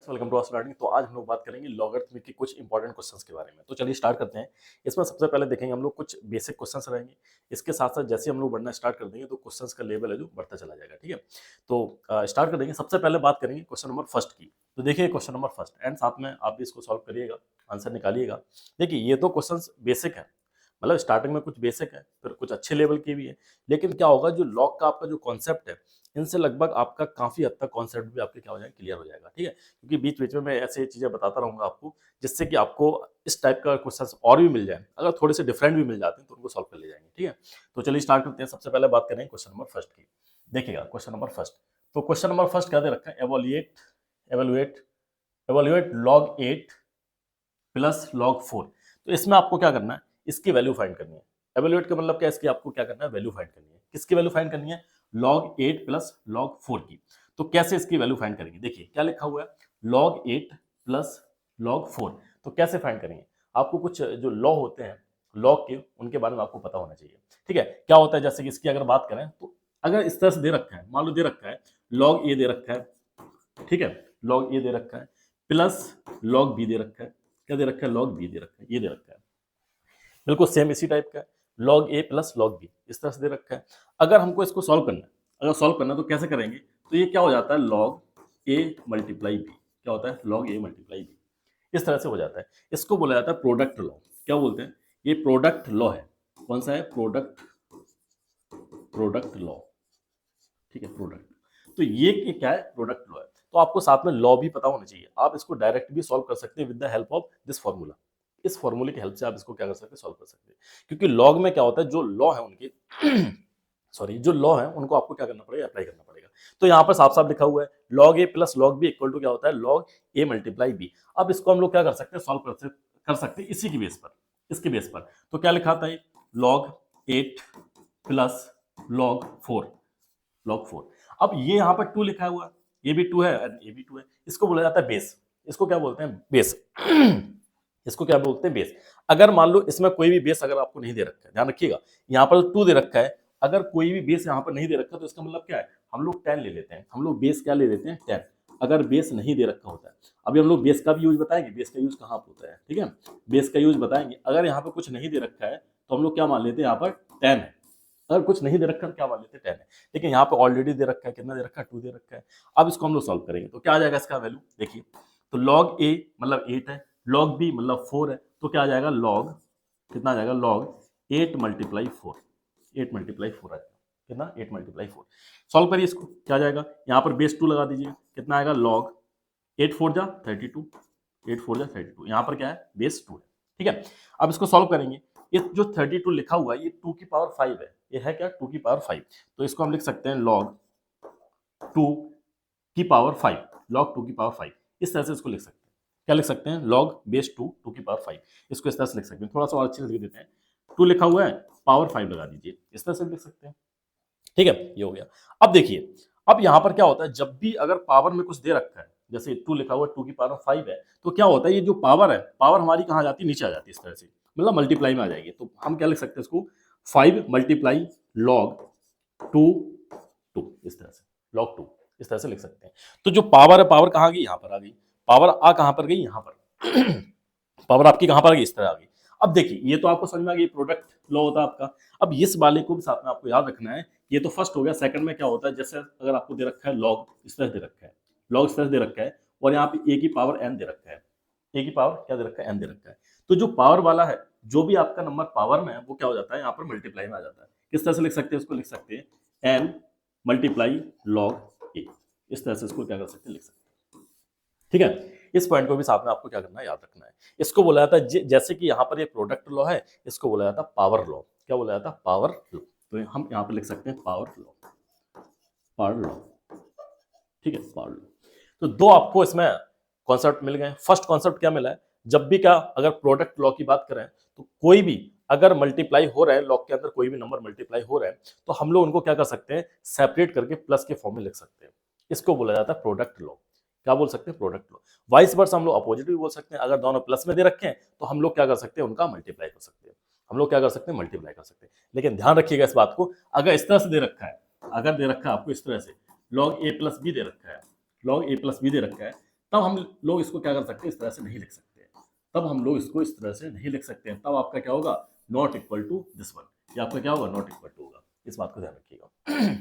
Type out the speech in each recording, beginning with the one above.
Welcome to our learning. तो आज हम लोग बात करेंगे लॉगरिथमिक के कुछ इंपॉर्टेंट क्वेश्चंस के बारे में। तो चलिए स्टार्ट करते हैं। इसमें सबसे पहले देखेंगे हम लोग कुछ बेसिक क्वेश्चंस रहेंगे। इसके साथ साथ जैसे हम लोग बढ़ना स्टार्ट कर देंगे तो क्वेश्चंस का लेवल है जो बढ़ता चला जाएगा। ठीक है, तो स्टार्ट कर देंगे। सबसे पहले बात करेंगे क्वेश्चन नंबर फर्स्ट की। तो देखिए क्वेश्चन नंबर फर्स्ट एंड साथ में आप भी इसको सॉल्व करिएगा, आंसर निकालिएगा। देखिए ये तो क्वेश्चन बेसिक है, मतलब स्टार्टिंग में कुछ बेसिक है, फिर कुछ अच्छे लेवल के भी है। लेकिन क्या होगा, जो लॉग का आपका जो कॉन्सेप्ट है, इनसे लगभग आपका काफी हद तक कॉन्सेप्ट भी आपके क्या हो जाएगा, क्लियर हो जाएगा। ठीक है, क्योंकि बीच बीच में मैं ऐसे चीजें बताता रहूंगा आपको, जिससे कि आपको इस टाइप का क्वेश्चन और भी मिल जाए। अगर थोड़े से डिफरेंट भी मिल जाते हैं तो उनको सॉल्व कर ले जाएंगे। ठीक है, तो चलिए स्टार्ट करते हैं। सबसे पहले बात करेंगे क्वेश्चन नंबर फर्स्ट की। देखिएगा क्वेश्चन नंबर फर्स्ट। तो क्वेश्चन नंबर फर्स्ट क्या दे रखा है, एवोल्यूएट एवोल्यूएट एवोल्यूएट लॉग 8 प्लस लॉग 4। तो इसमें आपको क्या करना है, इसकी वैल्यू फाइंड करनी है। एवोल्यूएट का मतलब क्या है, इसकी आपको क्या करना है, वैल्यू फाइंड करनी है। किसकी वैल्यू फाइंड करनी है, log 8 प्लस log 4 की। तो कैसे इसकी वैल्यू फाइंड करेंगे, देखिए क्या लिखा हुआ है, log 8 प्लस log 4। तो कैसे फाइंड करेंगे, आपको कुछ जो लॉ होते हैं लॉग के, उनके बारे में आपको पता होना चाहिए। ठीक है, क्या होता है, जैसे कि इसकी अगर बात करें तो अगर इस तरह से दे रखा है, मान लो दे रखा है log a दे रखा है, ठीक है, log a दे रखा है प्लस log b दे रखा है। क्या दे रखा है, log b दे रखा है, ये दे रखा है बिल्कुल सेम इसी टाइप का है, log a plus log b इस तरह से दे रखा है। अगर हमको इसको सॉल्व करना है, अगर सॉल्व करना है तो कैसे करेंगे, तो ये क्या हो जाता है, log a मल्टीप्लाई b। क्या होता है, log a मल्टीप्लाई b, इस तरह से हो जाता है। इसको बोला जाता है प्रोडक्ट लॉ। क्या बोलते हैं, ये प्रोडक्ट लॉ है। कौन सा है, प्रोडक्ट लॉ। ठीक है, प्रोडक्ट। तो ये क्या है, प्रोडक्ट लॉ है। तो आपको साथ में लॉ भी पता होना चाहिए। आप इसको डायरेक्ट भी सॉल्व कर सकते हैं with the help of this formula. इस फॉर्मूले की हेल्प से आप इसको क्या कर सकते हैं, सॉल्व कर सकते हैं। क्योंकि लॉग में क्या होता है, जो लॉ है उनके सॉरी, जो लॉ है उनको आपको क्या करना पड़ेगा, अप्लाई करना पड़ेगा। तो यहाँ पर साफ साफ लिखा हुआ है log a plus log b equal to क्या होता है, log a मल्टीप्लाई b। अब इसको हम लोग क्या कर सकते हैं, सॉल्व कर सकते हैं इसी की बेस पर, इसके बेस पर। तो क्या लिखा था, log 8 प्लस log 4, log 4। अब ये यहाँ पर 2 लिखा हुआ, ये भी 2 है और ये भी 2 है। इसको बोला जाता है बेस। इसको क्या बोलते हैं, बेस। इसको क्या बोलते हैं, बेस। अगर मान लो इसमें कोई भी बेस अगर आपको नहीं दे रखा है, ध्यान रखिएगा, यहाँ पर 2 दे रखा है, अगर कोई भी बेस यहाँ पर नहीं दे रखा तो इसका मतलब क्या है, हम लोग 10 ले लेते हैं। हम लोग बेस क्या ले लेते हैं, 10। अगर बेस नहीं दे रखा होता है, अभी हम लोग बेस का भी यूज बताएंगे, बेस का यूज कहाँ पर होता है। ठीक है, बेस का यूज बताएंगे। अगर यहाँ पर कुछ नहीं दे रखा है तो हम लोग क्या मान लेते हैं, यहाँ पर 10 है। अगर कुछ नहीं दे रखा है क्या मान लेते हैं, 10 है। लेकिन यहाँ पे ऑलरेडी दे रखा है, कितना दे रखा है, 2 दे रखा है। अब इसको हम लोग सॉल्व करेंगे तो क्या आ जाएगा इसका वैल्यू, देखिए। तो log a मतलब 8 है, log b मतलब 4 है। तो क्या आ जाएगा, log कितना आ जाएगा, log 8 मल्टीप्लाई 4, 8 मल्टीप्लाई 4 आ जाएगा। कितना, 8 मल्टीप्लाई 4। सॉल्व करिए इसको, क्या आ जाएगा, यहाँ पर बेस 2 लगा दीजिए, कितना आएगा, log 8 4 जा 32, 8 4 जा 32। यहाँ पर क्या है, बेस 2 है। ठीक है, अब इसको सॉल्व करेंगे। ये जो 32 लिखा हुआ है, ये 2 की पावर 5 है। ये है क्या, 2 की पावर 5। तो इसको हम लिख सकते हैं log 2 की पावर 5, log 2 की पावर 5। इस तरह से इसको लिख सकते हैं। क्या लिख सकते हैं, log बेस 2 2 की पावर 5। इसको इस तरह से लिख सकते हैं। थोड़ा सा और अच्छे से लिख देते हैं, 2 लिखा हुआ है, पावर 5 लगा दीजिए, इस तरह से लिख सकते हैं। ठीक है, ये हो गया। अब देखिए, अब यहाँ पर क्या होता है, जब भी अगर पावर में कुछ दे रखा है, जैसे 2 लिखा हुआ है, 2 की पावर 5 है, तो क्या होता है, ये जो पावर है, पावर हमारी कहाँ जाती है, नीचे आ जाती है, इस तरह से, मतलब मल्टीप्लाई में आ जाएगी। तो हम क्या लिख सकते हैं इसको, 5 मल्टीप्लाई लॉग 2 2, इस तरह से, log 2 इस तरह से लिख सकते हैं। तो जो पावर है, पावर कहाँ गई, यहाँ पर आ गई। पावर आ कहाँ पर गई, यहाँ पर पावर आपकी कहाँ पर आ गई, इस तरह आ गई। अब देखिए, ये तो आपको समझ में आ गई, प्रोडक्ट लॉ होता है आपका। अब इस वाले को भी साथ में आपको याद रखना है। ये तो फर्स्ट हो गया। सेकंड में क्या होता है, जैसे अगर आपको दे रखा है log इस तरह दे रखा है, log इस तरह दे रखा है, और यहाँ पे a की पावर n दे रखा है, a की पावर क्या दे रखा है, n दे रखा है। तो जो पावर वाला है, जो भी आपका नंबर पावर में है, वो क्या हो जाता है, यहाँ पर मल्टीप्लाई में आ जाता है। किस तरह से लिख सकते हैं, उसको लिख सकते हैं n मल्टीप्लाई log a। इस तरह से इसको क्या कर सकते हैं, लिख सकते हैं। ठीक है, इस पॉइंट को भी साथ में आपको क्या करना है, याद रखना है। इसको बोला जाता है, जैसे कि यहाँ पर ये प्रोडक्ट लॉ है, इसको बोला जाता है पावर लॉ। क्या बोला जाता है, पावर लॉ। तो हम यहाँ पे लिख सकते हैं पावर लॉ, पावर लॉ। ठीक है, पावर लॉ। तो दो आपको इसमें कॉन्सेप्ट मिल गए। फर्स्ट कॉन्सेप्ट क्या मिला है, जब भी क्या, अगर प्रोडक्ट लॉ की बात करें तो कोई भी अगर मल्टीप्लाई हो रहा है, लॉग के अंदर कोई भी नंबर मल्टीप्लाई हो रहा है, तो हम लोग उनको क्या कर सकते हैं, सेपरेट करके प्लस के फॉर्म में लिख सकते हैं। इसको बोला जाता है प्रोडक्ट लॉ। क्या बोल सकते हैं, प्रोडक्ट लॉ। वाइस वर्स हम लोग अपोजिट भी बोल सकते हैं। अगर दोनों प्लस में दे रखे हैं तो हम लोग क्या कर सकते हैं, उनका मल्टीप्लाई कर सकते हैं। हम लोग क्या कर सकते हैं, मल्टीप्लाई कर सकते हैं। लेकिन ध्यान रखिएगा इस बात को, अगर इस तरह से दे रखा है, अगर दे रखा है आपको इस तरह से log a प्लस बी दे रखा है, log a प्लस बी दे रखा है, तब हम लोग इसको क्या कर सकते हैं, इस तरह से नहीं लिख सकते हैं, तब हम लोग इसको इस तरह से नहीं लिख सकते हैं, तब आपका क्या होगा, not equal to this one, ये आपका क्या होगा, नॉट इक्वल टू होगा। इस बात को ध्यान रखिएगा।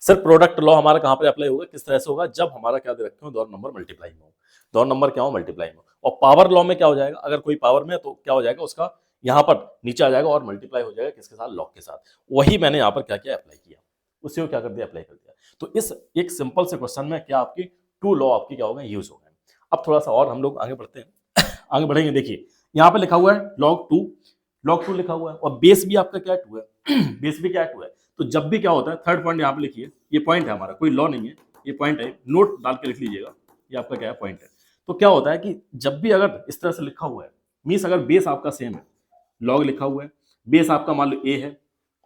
सर प्रोडक्ट लॉ हमारा कहां पर अप्लाई होगा, किस तरह से होगा, जब हमारा क्या दे रखे हो, दोनों नंबर मल्टीप्लाई में हो, दोनों नंबर क्या हो, मल्टीप्लाई में हो। और पावर लॉ में क्या हो जाएगा, अगर कोई पावर में है तो क्या हो जाएगा, उसका यहां पर नीचे आ जाएगा और मल्टीप्लाई हो जाएगा किसके साथ, लॉग के साथ। वही मैंने यहां पर क्या किया, अप्लाई किया, उसी को क्या कर दिया, अप्लाई कर दिया। तो इस एक सिंपल से क्वेश्चन में क्या आपकी टू लॉ आपकी क्या होगा, यूज हो गए। अब थोड़ा सा और हम लोग आगे बढ़ते हैं। आगे बढ़ेंगे, देखिए यहाँ पे लिखा हुआ है लॉग टू, लॉग टू लिखा हुआ है और बेस भी आपका क्या टू है। बेस भी क्या टू है। तो जब भी क्या होता है, थर्ड पॉइंट यहाँ पे लिखिए, ये पॉइंट है हमारा, कोई लॉ नहीं है, ये पॉइंट है, नोट डाल के लिख लीजिएगा, ये आपका क्या है, पॉइंट है। तो क्या होता है कि जब भी अगर इस तरह से लिखा हुआ है, मीन्स अगर बेस आपका सेम है, लॉग लिखा हुआ है, बेस आपका मान लो ए है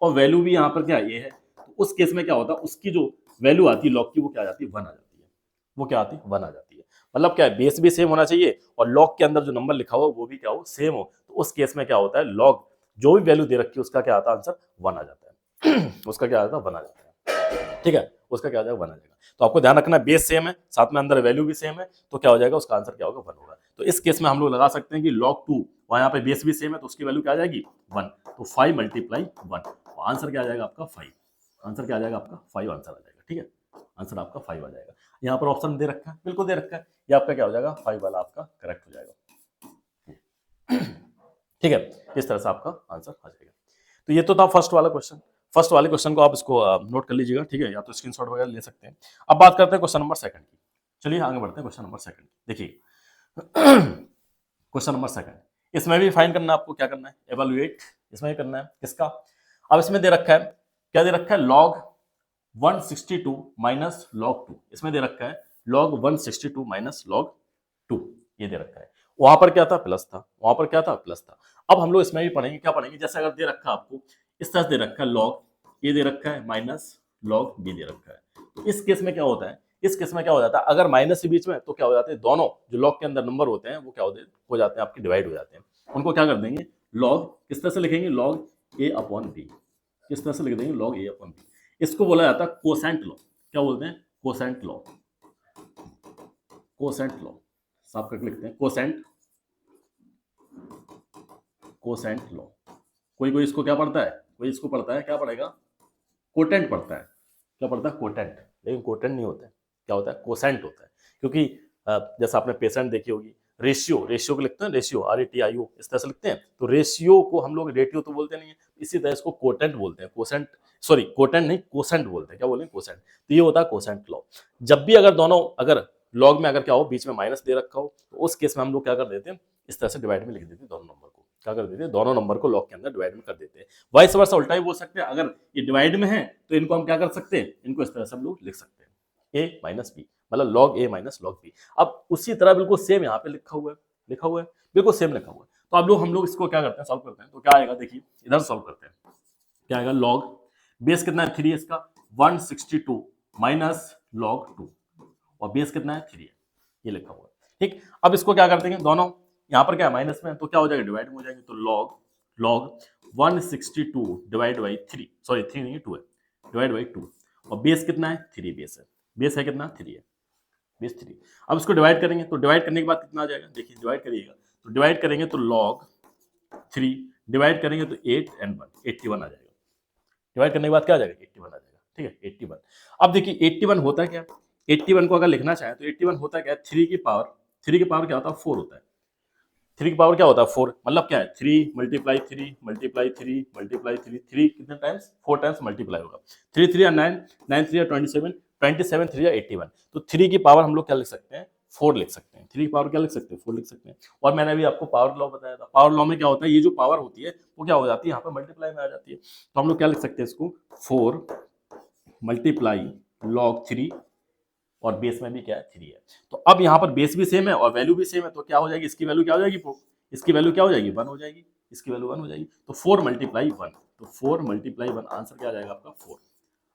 और वैल्यू भी यहाँ पर क्या ए है, तो उस केस में क्या होता है, उसकी जो वैल्यू आती है लॉग की, वो क्या आ जाती है, वन आ जाती है, वो क्या आती है, वन आ जाती है। मतलब क्या है, बेस भी सेम होना चाहिए और लॉग के अंदर जो नंबर लिखा हुआ वो भी क्या हो, सेम हो। तो उस केस में क्या होता है, लॉग जो भी वैल्यू दे रखी है उसका क्या आता है, आंसर वन आ जाता है। उसका क्या आता है, वन आ जाता है, ठीक है, उसका क्या आ जाएगा, वन आ जाएगा। तो आपको ध्यान रखना है, बेस सेम है, साथ में अंदर वैल्यू भी सेम है, तो क्या हो जाएगा, उसका आंसर क्या होगा, वन होगा। तो इस केस में हम लोग लगा सकते हैं कि log 2, वहां यहाँ पे बेस भी सेम है तो उसकी वैल्यू क्या आ जाएगी, वन। तो 5 मल्टीप्लाई 1, आंसर क्या आ जाएगा आपका 5, आंसर क्या आ जाएगा आपका 5 आंसर आ जाएगा, ठीक है, आंसर आपका 5 आ जाएगा। यहाँ पर ऑप्शन दे रखा है, बिल्कुल दे रखा है, ये आपका क्या हो जाएगा, 5 वाला आपका करेक्ट हो जाएगा। ठीक है, इस तरह से आपका आंसर आ जाएगा। तो ये तो था फर्स्ट वाला क्वेश्चन। फर्स्ट वाले क्वेश्चन को आप इसको नोट कर लीजिएगा, ठीक है, या तो स्क्रीनशॉट वगैरह ले सकते हैं। अब बात करते हैं क्वेश्चन नंबर सेकंड की। चलिए आगे बढ़ते हैं क्वेश्चन नंबर सेकंड। देखिए क्वेश्चन नंबर सेकंड, इसमें भी फाइंड करना है आपको, क्या करना है, एवेलुएट, इसमें भी करना है किसका। अब इसमें दे रखा है, क्या दे रखा है, log 162 माइनस log 2, इसमें दे रखा है log 162 माइनस log 2, ये दे रखा है। वहां पर क्या था, प्लस था, वहां पर क्या था, प्लस था। अब हम लोग इसमें भी पढ़ेंगे, क्या पढ़ेंगे, जैसे अगर दे रखा है आपको इस तरह से दे रखा है, log ये दे रखा है माइनस log b दे रखा है, तो इस केस में क्या होता है, इस केस में क्या हो जाता है, अगर माइनस के बीच में, तो क्या हो जाते हैं, दोनों जो लॉग के अंदर नंबर होते हैं वो क्या हो जाते हैं आपके, डिवाइड हो जाते हैं। उनको क्या कर देंगे, लॉग किस तरह से लिखेंगे, लॉग ए अपॉन बी, किस तरह से लिख देंगे, लॉग ए अपॉन बी। इसको बोला जाता है कोसेंट लॉ, क्या बोलते हैं, कोसेंट लॉ, कोसेंट लॉ, साफ करके लिखते हैं, कोसेंट, कोसेंट लॉ। कोई कोई इसको क्या पढ़ता है, कोई इसको पढ़ता है, क्या पढ़ेगा, कोटेंट पढ़ता है, क्या पढ़ता है, कोटेंट, लेकिन कोटेंट नहीं होता है, क्या होता है, कोसेंट होता है। क्योंकि जैसे आपने पेशेंट देखी होगी, रेशियो, रेशियो को लिखते हैं, रेशियो RATIO इस तरह से लिखते हैं, तो रेशियो को हम लोग रेटियो तो बोलते नहीं है, इसी तरह इसको कोटेंट बोलते हैं, कोसेंट, सॉरी कोटेंट नहीं, कोसेंट बोलते हैं, क्या बोलेंगे, कोसेंट। तो ये होता है कोसेंट लॉ। जब भी अगर दोनों, अगर लॉग में अगर क्या हो, बीच में माइनस दे रखा हो, तो उस केस में हम लोग क्या कर देते हैं, इस तरह से डिवाइड में लिख देते हैं, दोनों नंबर को क्या कर देते हैं, दोनों नंबर को लॉग के अंदर डिवाइड में कर देते हैं। वाइस वर्सा उल्टा ही बोल सकते हैं, अगर ये डिवाइड में है तो इनको हम क्या कर सकते हैं, इनको इस तरह से हम लोग लिख सकते हैं, a माइनस बी, मतलब log a minus log b। अब उसी तरह बिल्कुल सेम यहाँ पे लिखा हुआ है, लिखा हुआ है, बिल्कुल सेम लिखा हुआ है। तो अब लोग हम लोग इसको क्या करते हैं, सॉल्व करते हैं, तो क्या आएगा, देखिए इधर सॉल्व करते हैं, क्या आएगा, log बेस कितना है, 3 है इसका, 162 माइनस log 2, और बेस कितना है, 3 है, ये लिखा हुआ है, ठीक। अब इसको क्या करते हैं, दोनों यहाँ पर क्या है, माइनस में, तो क्या हो जाएगा, डिवाइड में हो जाएंगे, तो log 162 डिवाइड बाई 3, सॉरी 3 नहीं 2 है, डिवाइड बाई 2, और बेस कितना है, 3 बेस है, बेस है कितना, 3 है, बेस 3। अब इसको डिवाइड करेंगे, तो डिवाइड करने के बाद कितना आ जाएगा, देखिए डिवाइड करिएगा, तो डिवाइड करेंगे तो log 3 डिवाइड करेंगे तो 8 and 1 81 आ जाएगा, डिवाइड करने के बाद क्या आ जाएगा, 81 आ जाएगा, ठीक है, 81। अब देखिए 81 होता है क्या, 81 को अगर लिखना चाहे तो 81 होता है क्या, 3 की पावर क्या होता है, 4 होता है, 3 की पावर क्या होता है, 4, मतलब क्या है, 3 मल्टीप्लाई 3 मल्टीप्लाई 3 मल्टीप्लाई 3, 3 कितने टाइम्स, 4 टाइम्स मल्टीप्लाई होगा, 3 3 9, 9 3 27, 27 3 81। तो 3 की पावर हम लोग क्या लिख सकते हैं, 4 लिख सकते हैं, 3 की पावर क्या लिख सकते हैं, 4 लिख सकते हैं। और मैंने अभी आपको पावर लॉ बताया था, पावर लॉ में क्या होता है, ये जो पावर होती है वो क्या हो जाती है, यहाँ पे मल्टीप्लाई में आ जाती है, तो हम लोग क्या लिख सकते हैं इसको, 4 मल्टीप्लाई log 3, और बेस में भी क्या है, 3 है। तो अब यहाँ पर बेस भी सेम है और वैल्यू भी सेम है, तो क्या हो जाएगी, इसकी वैल्यू क्या हो जाएगी, इसकी वैल्यू क्या हो जाएगी, 1 हो जाएगी, इसकी वैल्यू 1 हो जाएगी, तो 4 मल्टीप्लाई 1, तो 4 मल्टीप्लाई 1, आंसर क्या आ जाएगा आपका, 4,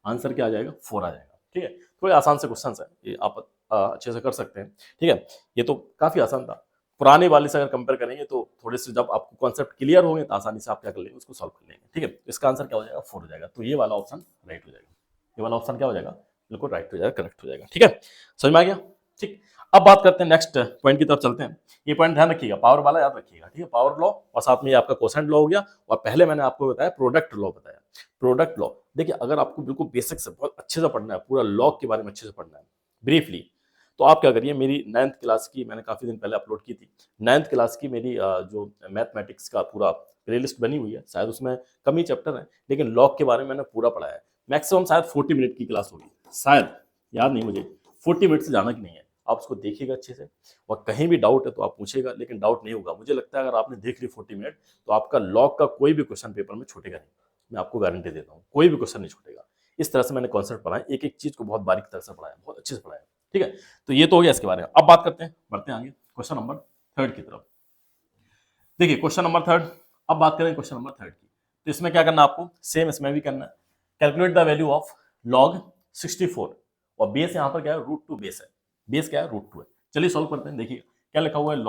आंसर क्या आ जाएगा, 4 आ जाएगा, ठीक है। थोड़े आसान से क्वेश्चन है, ये आप अच्छे से कर सकते हैं, ठीक है, ये तो काफी आसान था। पुराने वाले से अगर कंपेयर करेंगे तो थोड़े से, जब आपको कॉन्सेप्ट क्लियर होंगे तो आसानी से आप क्या कर लेंगे, उसको सॉल्व कर लेंगे, ठीक है। इसका आंसर क्या हो जाएगा, 4 हो जाएगा, तो ये वाला ऑप्शन राइट हो जाएगा, ये वाला ऑप्शन क्या हो जाएगा, बिल्कुल राइट हो जाएगा, करेक्ट हो जाएगा, ठीक है, समझ में आ गया, ठीक। अब बात करते हैं नेक्स्ट पॉइंट की तरफ चलते हैं। ये पॉइंट ध्यान रखिएगा, पावर वाला याद रखिएगा, ठीक है, पावर लॉ और साथ में ये आपका कोसेंट लॉ हो गया, और पहले मैंने आपको बताया प्रोडक्ट लॉ बताया। प्रोडक्ट लॉ देखिए, अगर आपको बिल्कुल बेसिक से बहुत अच्छे से पढ़ना है, पूरा लॉ के बारे में अच्छे से पढ़ना है ब्रीफली, तो आप क्या करिए, मेरी 9th क्लास की मैंने काफी दिन पहले अपलोड की थी, 9th क्लास की मेरी जो मैथमेटिक्स का पूरा प्लेलिस्ट बनी हुई है, शायद उसमें कम ही चैप्टर है, लेकिन लॉ के बारे में मैंने पूरा पढ़ाया है। मैक्सिमम शायद 40 मिनट की क्लास होगी, शायद, याद नहीं मुझे, 40 मिनट से ज्यादा की नहीं है। आप उसको देखिएगा अच्छे से, और कहीं भी डाउट है तो आप पूछेगा, लेकिन डाउट नहीं होगा। मुझे लगता है अगर आपने देख ली 40 मिनट, तो आपका लॉ का कोई भी क्वेश्चन पेपर में छूटेगा नहीं, मैं आपको गारंटी देता हूँ, कोई भी क्वेश्चन नहीं छूटेगा। इस तरह से मैंने कॉन्सेप्ट पढ़ाया, एक एक चीज को बहुत बारीक तरह से पढ़ाया, बहुत अच्छे से पढ़ाया, ठीक है। तो ये तो हो गया इसके बारे में। अब बात करते हैं, बढ़ते हैं आगे क्वेश्चन नंबर 3 की तरफ। देखिए क्वेश्चन नंबर 3, अब बात करें क्वेश्चन नंबर 3 की, तो इसमें क्या करना आपको, सेम इसमें भी करना है, calculate the value of log 64, और बेस यहाँ पर क्या है, √2 बेस है, बेस क्या है, √2 है। चलिए सॉल्व करते हैं, देखिए क्या लिखा हुआ है,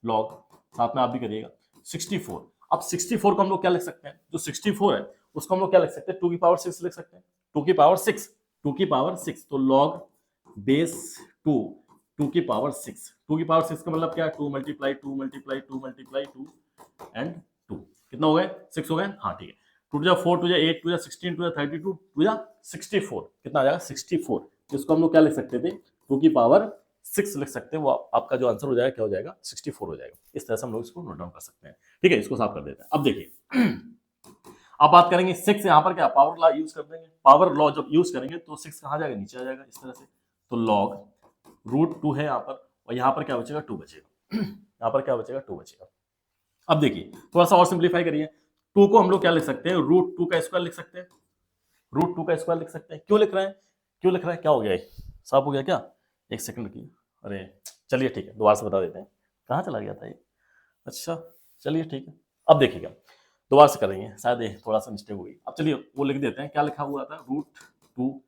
log साथ में आप भी करिएगा 64। अब 64 को हम लोग क्या लिख सकते हैं, जो 64 है उसको हम लोग क्या लिख सकते हैं, 2 की पावर 6 लिख सकते हैं, 2 की पावर 6, 2 की पावर 6, तो log बेस 2, 2 की पावर 6, 2 की पावर 6 का मतलब क्या है, 2 मल्टीप्लाई 2 मल्टीप्लाई 2 मल्टीप्लाई 2 एंड 2, कितना हो गए, 6 हो गए, हाँ ठीक है। 2 जा 4, 2 जा 8, 2 जा 16, 2 जा 32, 2 जा 64, कितना आ जाएगा 64। इसको हम लोग क्या लिख सकते थे, 2 की पावर 6 लिख सकते हैं, वो आपका जो आंसर हो जाएगा क्या हो जाएगा, 64 हो जाएगा। इस तरह से हम लोग इसको नोट डाउन कर सकते हैं, ठीक है, इसको साफ कर देते हैं। अब देखिए अब बात करेंगे 6, यहाँ पर क्या पावर लॉ यूज कर देंगे, पावर लॉ जब यूज करेंगे तो 6 कहाँ जाएगा, नीचे आ जाएगा इस तरह से, तो log √2 है यहाँ पर, और यहाँ पर क्या बचेगा, 2 बचेगा, यहाँ पर क्या बचेगा, 2 बचेगा। अब देखिए थोड़ा सा और सिंप्लीफाई करिए, 2 को हम लोग क्या लिख सकते हैं, √2 का स्क्वायर लिख सकते हैं, √2 का स्क्वायर लिख सकते हैं। क्यों लिख रहे हैं, क्यों लिख रहे हैं, क्या हो गया ये, साफ हो गया क्या, एक सेकंड की, अरे चलिए ठीक है, दोबारा से बता देते हैं, कहाँ चला गया था ये, अच्छा चलिए ठीक है। अब देखिएगा दोबारा से करेंगे, शायद ये थोड़ा सा मिस्टेक हुई। अब चलिए वो लिख देते हैं, क्या लिखा हुआ था, √2,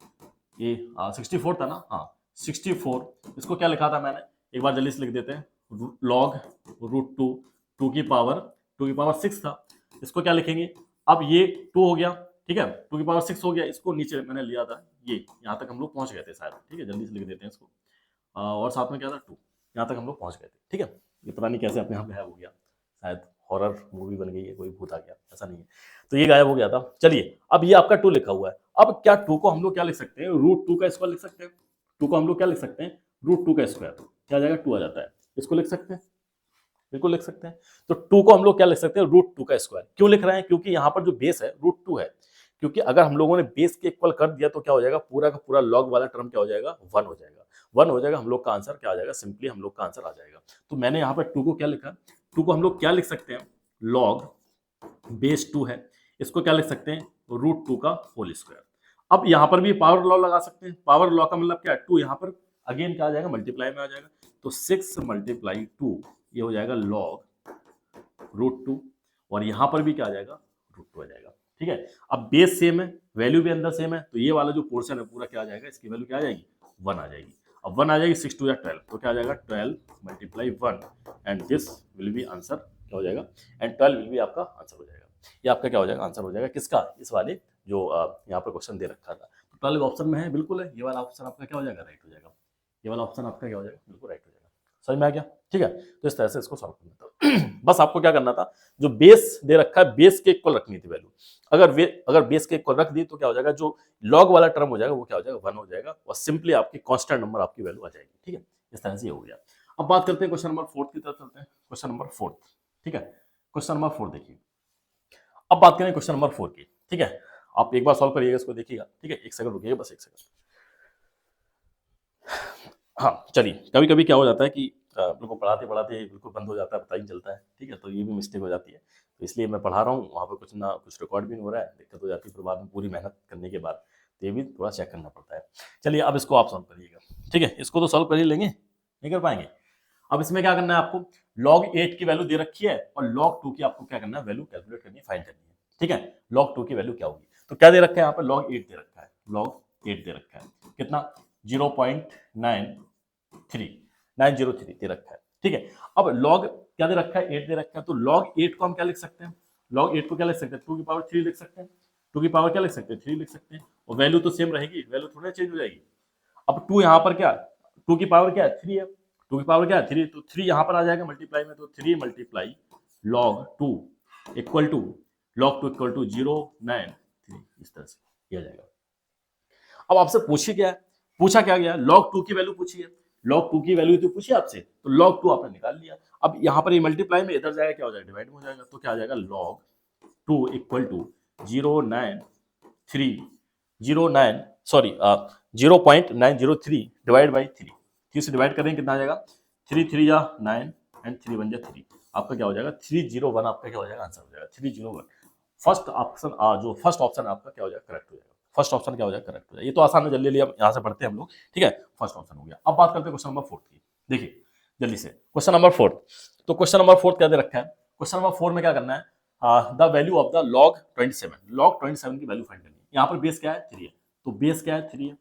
ये 64 था ना, हाँ 64, इसको क्या लिखा था मैंने, एक बार जल्दी से लिख देते हैं, log √2, 2 की पावर 6 था, इसको क्या लिखेंगे, अब ये 2 हो गया, ठीक है, 2 की पावर 6 हो गया, इसको नीचे मैंने लिया था, ये यहाँ तक हम लोग पहुंच गए थे शायद, ठीक है, जल्दी से लिख देते हैं इसको, और साथ में क्या था 2, यहाँ तक हम लोग पहुंच गए थे, ठीक है। ये पता नहीं कैसे अपने आप गायब हो गया, शायद हॉरर मूवी बन गई है, कोई भूत आ गया, ऐसा नहीं है, तो ये गायब हो गया था। चलिए अब ये आपका 2 लिखा हुआ है, अब क्या 2 को हम लोग क्या लिख सकते हैं, √2 का स्क्वायर लिख सकते हैं, 2 को हम लोग क्या लिख सकते हैं, √2 का स्क्वायर, क्या आ जाएगा, 2 आ जाता है, इसको लिख सकते हैं, बिल्कुल लिख सकते हैं। तो 2 को हम लोग क्या लिख सकते हैं, √2 का स्क्वायर। क्यों लिख रहे हैं, क्योंकि यहाँ पर जो बेस है √2 है, क्योंकि अगर हम लोगों ने बेस के इक्वल कर दिया तो क्या हो जाएगा, पूरा का पूरा लॉग वाला टर्म क्या हो जाएगा, 1 हो जाएगा, 1 हो जाएगा, हम लोग का आंसर क्या आ जाएगा, सिंपली हम लोग का आंसर आ जाएगा। तो मैंने यहाँ पर 2 को क्या लिखा, 2 को हम लोग क्या लिख सकते हैं, लॉग बेस 2 है, इसको क्या लिख सकते हैं, √2 का होल स्क्वायर। अब यहाँ पर भी पावर लॉ लगा सकते हैं, पावर लॉ का मतलब क्या है, 2 यहाँ पर अगेन क्या आ जाएगा, मल्टीप्लाई में आ जाएगा, तो 6 मल्टीप्लाई 2 ये हो जाएगा लॉग √2, और यहाँ पर भी क्या आ जाएगा, √2 आ जाएगा, ठीक है। अब बेस सेम है, वैल्यू भी अंदर सेम है, तो ये वाला जो पोर्शन है पूरा क्या आ जाएगा, इसकी वैल्यू क्या आ जाएगी, 1 आ जाएगी। अब 1 आ जाएगी, 6 2 या 12, तो क्या आ जाएगा, 12 multiply 1, and this will be answer, क्या हो जाएगा, एंड 12 विल बी आपका आंसर हो जाएगा। ये आपका क्या हो जाएगा, आंसर हो जाएगा, किसका, इस वाले जो यहाँ पर क्वेश्चन दे रखा था, तो 12 ऑप्शन में है, बिल्कुल है, ये वाला ऑप्शन आपका क्या हो जाएगा, राइट हो जाएगा, ये वाला ऑप्शन आपका क्या हो जाएगा, बिल्कुल राइट हो जाएगा। समझ में आ गया, ठीक है। तो इस तरह से इसको सॉल्व करना था। बस आपको क्या करना था, जो बेस दे रखा है बेस के इक्वल रखनी थी वैल्यू, अगर बेस के इक्वल रख दी तो क्या हो जाएगा, जो लॉग वाला टर्म हो जाएगा वो क्या हो जाएगा, 1 हो जाएगा, और सिंपली आपकी कांस्टेंट नंबर आपकी वैल्यू आ जाएगी, ठीक है। इस तरह से ये हो गया। अब बात करते हैं क्वेश्चन नंबर 4 की तरफ चलते हैं, क्वेश्चन नंबर 4, ठीक है, क्वेश्चन नंबर 4 देखिए। अब बात करें क्वेश्चन नंबर 4 की, ठीक है, आप एक बार सॉल्व करिएगा इसको, देखिएगा, ठीक है, एक सेकंड रुकिएगा, बस एक सेकंड। हाँ चलिए, कभी कभी क्या हो जाता है कि बिल्कुल पढ़ाते पढ़ाते बिल्कुल बंद हो जाता है, पता ही नहीं चलता है, ठीक है, तो ये भी मिस्टेक हो जाती है, तो इसलिए मैं पढ़ा रहा हूँ, वहाँ पे कुछ ना कुछ रिकॉर्ड भी नहीं हो रहा है, दिक्कत हो जाती है, फिर बाद में पूरी मेहनत करने के बाद, तो ये भी थोड़ा चेक करना पड़ता है। चलिए अब इसको आप सॉल्व करिएगा, ठीक है, इसको तो सॉल्व कर ही लेंगे, नहीं कर पाएंगे। अब इसमें क्या करना है आपको, log 8 की वैल्यू दे रखी है, और log 2 की आपको क्या करना है, वैल्यू कैलकुलेट करनी है, फाइंड करनी है, ठीक है। log 2 की वैल्यू क्या होगी, तो क्या दे रखा है यहाँ पर, log 8 दे रखा है, log 8 दे रखा है, कितना, 0.903 दे रखा है, ठीक है। अब log क्या दे रखा है, 8 दे रखा है, तो log 8 को हम क्या लिख सकते हैं, log 8 को क्या लिख सकते हैं, 2 की पावर 3 लिख सकते हैं, 2 की पावर क्या लिख सकते हैं, 3 लिख सकते हैं, और वैल्यू तो सेम रहेगी, वैल्यू थोड़ा चेंज हो जाएगी। अब 2 यहाँ पर क्या, टू की पावर क्या है, 3 है, टू की पावर क्या है, 3, तो 3 यहाँ पर आ जाएगा मल्टीप्लाई में, तो 3 multiply log 2 equal to log 2 equal to 0.93, इस तरह से किया जाएगा। अब आपसे पूछिए क्या है, पूछा क्या गया, log 2 की वैल्यू पूछी है, log 2 की वैल्यू तो पूछी आपसे, तो log 2 आपने निकाल लिया। अब यहाँ पर ये मल्टीप्लाई में इधर जाएगा क्या हो जाएगा, डिवाइड में हो जाएगा, तो क्या आ जाएगा log 2 equal to 0.903 divide by 3, 3 से डिवाइड करेंगे कितना आ जाएगा, 3 3 या 9 एंड 3 1 जा 3, आपका क्या हो जाएगा 301, आपका क्या हो जाएगा आंसर हो जाएगा 301। फर्स्ट ऑप्शन जो फर्स्ट ऑप्शन आपका क्या हो जाएगा, करेक्ट हो जाएगा, फर्स्ट ऑप्शन क्या हो जाएगा, करेक्ट हो जाएगा। ये तो आसान है, जल्दी जल्दी यहाँ से पढ़ते हैं हम लोग, ठीक है, फर्स्ट ऑप्शन हो गया। अब बात करते हैं क्वेश्चन नंबर 4 की, देखिए जल्दी से क्वेश्चन नंबर 4। तो क्वेश्चन नंबर 4 क्या दे रखा है, क्वेश्चन नंबर 4 में क्या करना है, the value of the log 27, log 27 की वैल्यू फाइंड करनी है। यहाँ पर बेस क्या है 3 है, तो बेस क्या है 3 है,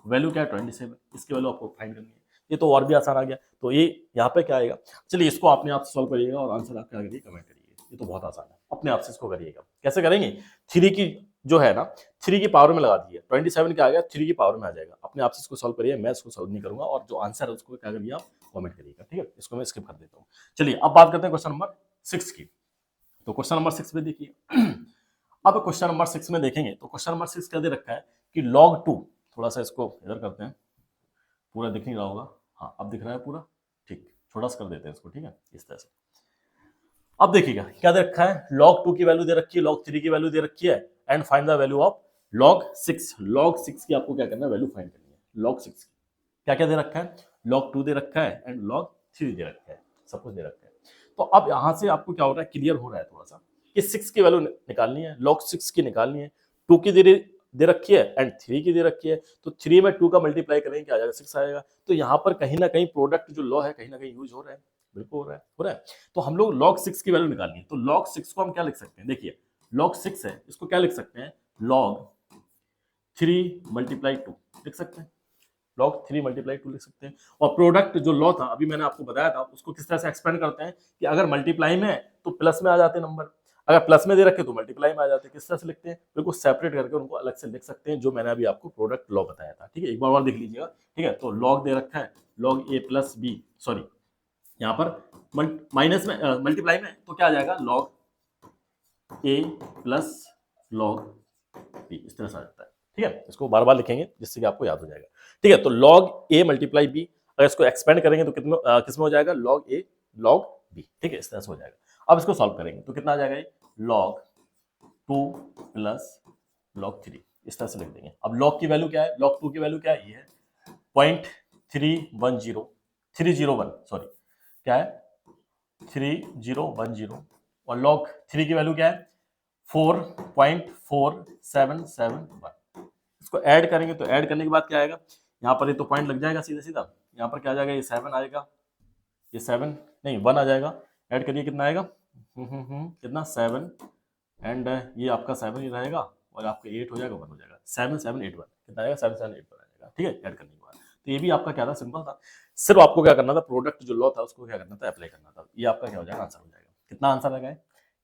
वैल्यू क्या है 27, इसकी वैल्यू आपको फाइंड करनी है। ये तो और भी आसान आ गया, तो ये यहाँ पे क्या आएगा, चलिए इसको अपने आप से सॉल्व करिएगा और आंसर आप क्या करिए, कमेंट करिए। ये तो बहुत आसान है, अपने आप से इसको करिएगा। कैसे करेंगे, 3 की जो है ना 3 की पावर में लगा दिए, 27 क्या आ गया 3 की पावर में आ जाएगा, अपने आप से इसको सॉल्व करिए, मैं इसको सॉल्व नहीं करूंगा, और जो आंसर है उसको क्या करिए आप कमेंट करिएगा, ठीक है। इसको मैं स्किप कर देता हूँ। चलिए अब बात करते हैं क्वेश्चन नंबर 6 की। तो क्वेश्चन नंबर 6 में देखिए अब क्वेश्चन नंबर 6 में देखेंगे तो क्वेश्चन नंबर 6 क्या दे रखा है कि log 2, थोड़ा सा इसको इधर करते हैं, पूरा दिख नहीं रहा होगा, हाँ अब दिख रहा है पूरा, ठीक, छोटा सा कर देते हैं इसको, ठीक है, इस तरह से। अब देखिएगा क्या दे रखा है, log 2 की वैल्यू दे रखी है, log 3 की वैल्यू दे रखी है, and find the value of log 6, log 6 की आपको क्या करना है, वैल्यू फाइंड करनी है। log 6 की क्या क्या दे रखा है, log 2 दे रखा है एंड log 3 दे रखा है, सब कुछ दे रखा है। तो अब यहाँ से आपको क्या हो रहा है, क्लियर हो रहा है थोड़ा सा कि 6 की वैल्यू निकालनी है, log 6 की निकालनी है, 2 की दे रखी है एंड 3 की दे रखी है, तो 3 में 2 का मल्टीप्लाई करेंगे क्या आ जाएगा 6 आएगा। तो यहाँ पर कहीं ना कहीं प्रोडक्ट जो लॉ है कहीं ना कहीं यूज हो रहा है, बिल्कुल हो रहा है। तो हम लोग log 6 की वैल्यू निकालनी है, तो log 6 को हम क्या लिख सकते हैं, देखिए log 6 है, इसको क्या लिख सकते हैं, log 3 मल्टीप्लाई 2 लिख सकते हैं, log 3 मल्टीप्लाई 2 लिख सकते हैं। और प्रोडक्ट जो लॉ था अभी मैंने आपको बताया था, उसको किस तरह से एक्सपेंड करते हैं कि अगर मल्टीप्लाई में है तो प्लस में आ जाते हैं नंबर, अगर प्लस में दे रखे तो मल्टीप्लाई में आ जाते हैं। किस तरह से लिखते हैं, बिल्कुल सेपरेट करके उनको अलग से लिख सकते हैं, जो मैंने अभी आपको प्रोडक्ट लॉ बताया था, ठीक है, एक बार और देख लीजिएगा, ठीक है। तो log दे रखा है log a plus B, sorry यहाँ पर माइनस में मल्टीप्लाई में तो क्या आ जाएगा log a plus log b, इस तरह से आ जाता है, ठीक है। इसको बार बार लिखेंगे जिससे कि आपको याद हो जाएगा, ठीक है। तो log a मल्टीप्लाई b, अगर इसको एक्सपेंड करेंगे तो किसमें हो जाएगा, log a log b, ठीक है, इस तरह से हो जाएगा। अब इसको सॉल्व करेंगे तो कितना आ जाएगा, log 2 प्लस log 3, इस तरह से लिख देंगे। अब log की वैल्यू क्या है, log 2 की वैल्यू क्या है, ये है 0.301, सॉरी क्या है 3010, और log 3 की वैल्यू क्या है 4.4771। इसको ऐड करेंगे तो ऐड करने के बाद क्या आएगा, यहाँ पर ये तो पॉइंट लग जाएगा सीधा सीधा, यहाँ पर क्या आ जाएगा, ये 7 आएगा, ये 7 नहीं 1 आ जाएगा, ऐड करिए कितना आएगा, कितना 7 एंड ये आपका 7 ही रहेगा, और आपका 8 हो जाएगा, 1 हो जाएगा, 7781 कितना आएगा, 7781 आ जाएगा, ठीक है, ऐड करने के बाद। तो ये भी आपका क्या था, सिंपल था, सिर्फ आपको क्या करना था, प्रोडक्ट जो लॉ था उसको क्या करना था, अप्लाई करना था। ये आपका क्या हो जाएगा, आंसर हो जाएगा। कितना आंसर आ गया,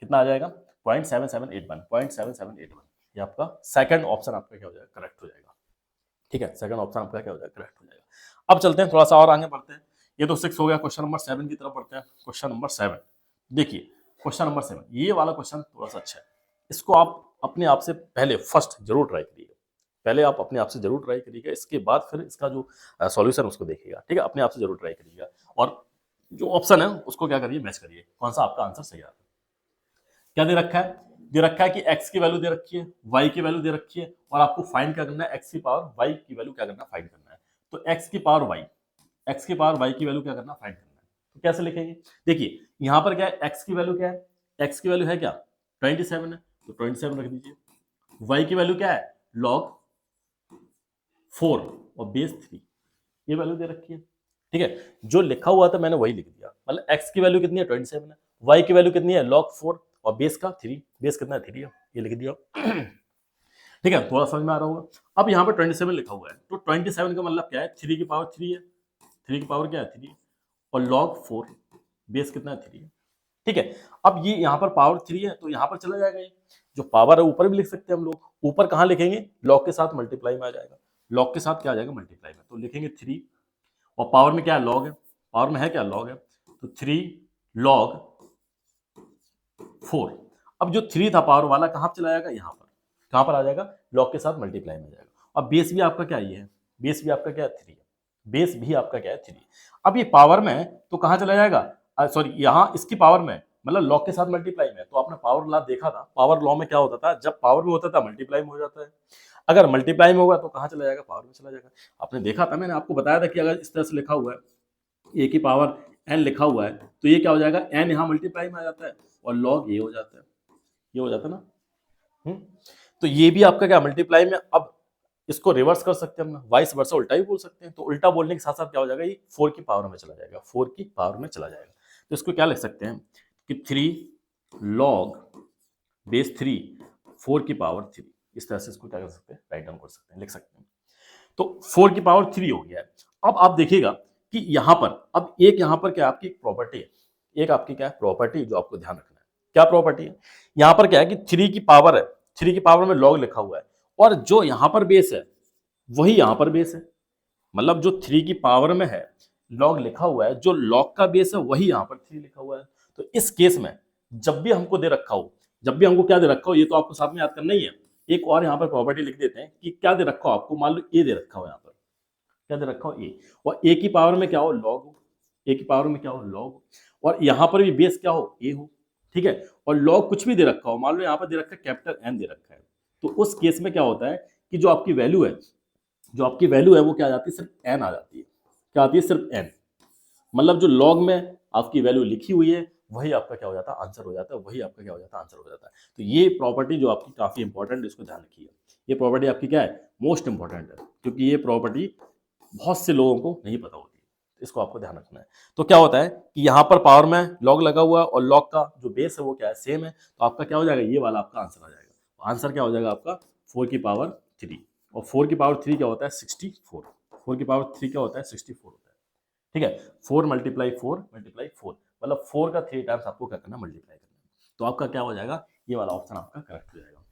कितना आ जाएगा 0.7781, ये आपका सेकंड ऑप्शन आपका क्या हो जाएगा, करेक्ट हो जाएगा, ठीक है, सेकंड ऑप्शन आपका क्या हो जाएगा, करेक्ट हो जाएगा। अब चलते हैं थोड़ा सा और आगे बढ़ते हैं, ये तो 6 हो गया, क्वेश्चन नंबर 7 की तरफ बढ़ते हैं। क्वेश्चन नंबर 7 देखिए, क्वेश्चन नंबर 7 ये वाला क्वेश्चन थोड़ा सा अच्छा है, इसको आप अपने आप से पहले फर्स्ट जरूर ट्राई करिएगा, पहले आप अपने आप से जरूर ट्राई करिएगा, इसके बाद फिर इसका जो सॉल्यूशन उसको देखिएगा, ठीक है, अपने आप से जरूर ट्राई करिएगा, और जो ऑप्शन है उसको क्या करिए, मैच करिए, कौन सा आपका आंसर सही आ रहा है। क्या दे रखा है, दे रखा है कि x की वैल्यू दे रखी है, y की वैल्यू दे रखी है, और आपको फाइंड क्या करना है, x की पावर y की वैल्यू क्या करना है, फाइंड करना है। तो x की पावर y की वैल्यू क्या करना है, फाइंड करना है। तो कैसे लिखेंगे, देखिए यहाँ पर क्या है, x की वैल्यू क्या है, x की वैल्यू है क्या 27 है, तो 27 रख दीजिए। y की वैल्यू क्या है, log 4 और बेस 3, ये वैल्यू दे रखी है, ठीक है। जो लिखा हुआ था मैंने वही लिख दिया, मतलब x की वैल्यू कितनी है 27 है, y की वैल्यू कितनी है log 4 और बेस का 3, बेस कितना है 3 है, ये लिख दिया, ठीक है, थोड़ा समझ में आ रहा होगा। अब यहाँ पर 27 लिखा हुआ है, तो 27 का मतलब क्या है, 3 की पावर 3 है, 3 की पावर क्या है 3, और log 4 बेस कितना है 3 है, ठीक है। अब ये यहाँ पर पावर 3 है तो यहाँ पर चला जाएगा, ये जो पावर है ऊपर भी लिख सकते हैं हम लोग, ऊपर कहाँ लिखेंगे, log के साथ मल्टीप्लाई में आ जाएगा, log के साथ क्या आ जाएगा, मल्टीप्लाई में, तो लिखेंगे 3 और पावर में क्या है, लॉग है, पावर में है क्या, लॉग है, तो 3 log 4। अब जो 3 था पावर वाला कहां चला जाएगा, यहां पर, कहां पर आ जाएगा, लॉग के साथ मल्टीप्लाई में जाएगा। अब बेस भी आपका क्या ये है, बेस भी आपका क्या है, 3 है, बेस भी आपका क्या है, 3। अब ये पावर में है तो कहां चला जाएगा, सॉरी यहां इसकी पावर में, मतलब लॉग के साथ मल्टीप्लाई में। तो आपने पावर लॉ देखा था, पावर लॉ में क्या होता था, जब पावर में होता था मल्टीप्लाई में हो जाता है, अगर मल्टीप्लाई में होगा तो कहां चला जाएगा, पावर में चला जाएगा। आपने देखा था, मैंने आपको बताया था कि अगर इस तरह से लिखा हुआ है, ए की पावर n लिखा हुआ है, तो ये क्या हो जाएगा, n यहाँ मल्टीप्लाई में आ जाता है और log ये हो जाता है, ये हो जाता है ना। तो ये भी आपका क्या, मल्टीप्लाई में। अब इसको रिवर्स कर सकते हैं हम, वाइस वर्सा, उल्टा भी बोल सकते हैं। तो उल्टा बोलने के साथ साथ क्या हो जाएगा, ये 4 की पावर में चला जाएगा, 4 की पावर में चला जाएगा। तो इसको क्या लिख सकते हैं कि 3 log बेस 3 4 की पावर 3, इस तरह से इसको क्या कर सकते हैं, राइट डाउन कर सकते हैं, लिख सकते हैं। तो 4 की पावर 3 हो गया है। अब आप देखिएगा कि यहां पर, अब एक यहां पर क्या आपकी प्रॉपर्टी है, एक आपकी क्या है प्रॉपर्टी, जो आपको ध्यान रखना है। क्या प्रॉपर्टी है, यहां पर क्या है कि 3 की पावर है, 3 की पावर में लॉग लिखा हुआ है, और जो यहां पर बेस है वही यहां पर बेस है। मतलब जो 3 की पावर में है लॉग लिखा हुआ है, जो लॉग का बेस है वही यहां पर 3 लिखा हुआ है। तो इस केस में जब भी हमको दे रखा हो, जब भी हमको क्या दे रखा हो, ये तो आपको साथ में याद करना ही है। एक और यहाँ पर प्रॉपर्टी लिख देते हैं कि क्या दे रखा हो आपको, मान लो ए दे रखा हो, यहाँ पर क्या दे रखा हो, ए, और ए की पावर में क्या हो, लॉग हो, ए की पावर में क्या हो, लॉग हो, और यहाँ पर भी बेस क्या हो, ए हो, ठीक है। और लॉग कुछ भी दे रखा हो, मान लो यहाँ पर दे रखा है कैपिटल एन दे रखा है, तो उस केस में क्या होता है कि जो आपकी वैल्यू है, जो आपकी वैल्यू है वो क्या आ जाती है, सिर्फ एन आ जाती है। क्या आती है, सिर्फ एन। मतलब जो लॉग में आपकी वैल्यू लिखी हुई है वही आपका क्या हो जाता है, आंसर हो जाता है, वही आपका क्या हो जाता है, आंसर हो जाता है। तो ये प्रॉपर्टी जो आपकी काफी इंपॉर्टेंट है, इसको ध्यान रखिए। ये प्रॉपर्टी आपकी क्या है, मोस्ट इंपॉर्टेंट है, क्योंकि ये प्रॉपर्टी बहुत से लोगों को नहीं पता होती, इसको आपको ध्यान रखना है। तो क्या होता है कि यहाँ पर पावर में लॉग लगा हुआ है और लॉग का जो बेस है वो क्या है, सेम है, तो आपका क्या हो जाएगा, ये वाला आपका आंसर आ जाएगा। आंसर क्या हो जाएगा आपका, 4 की पावर 3, और 4 की पावर 3 क्या होता है, 64। 4 की पावर 3 क्या होता है, 64 होता है, ठीक है। 4 मल्टीप्लाई 4 मल्टीप्लाई 4, मतलब 4 का 3 टाइम्स आपको क्या करना, मल्टीप्लाई करना है। तो आपका क्या हो जाएगा, ये वाला ऑप्शन आपका करेक्ट हो जाएगा,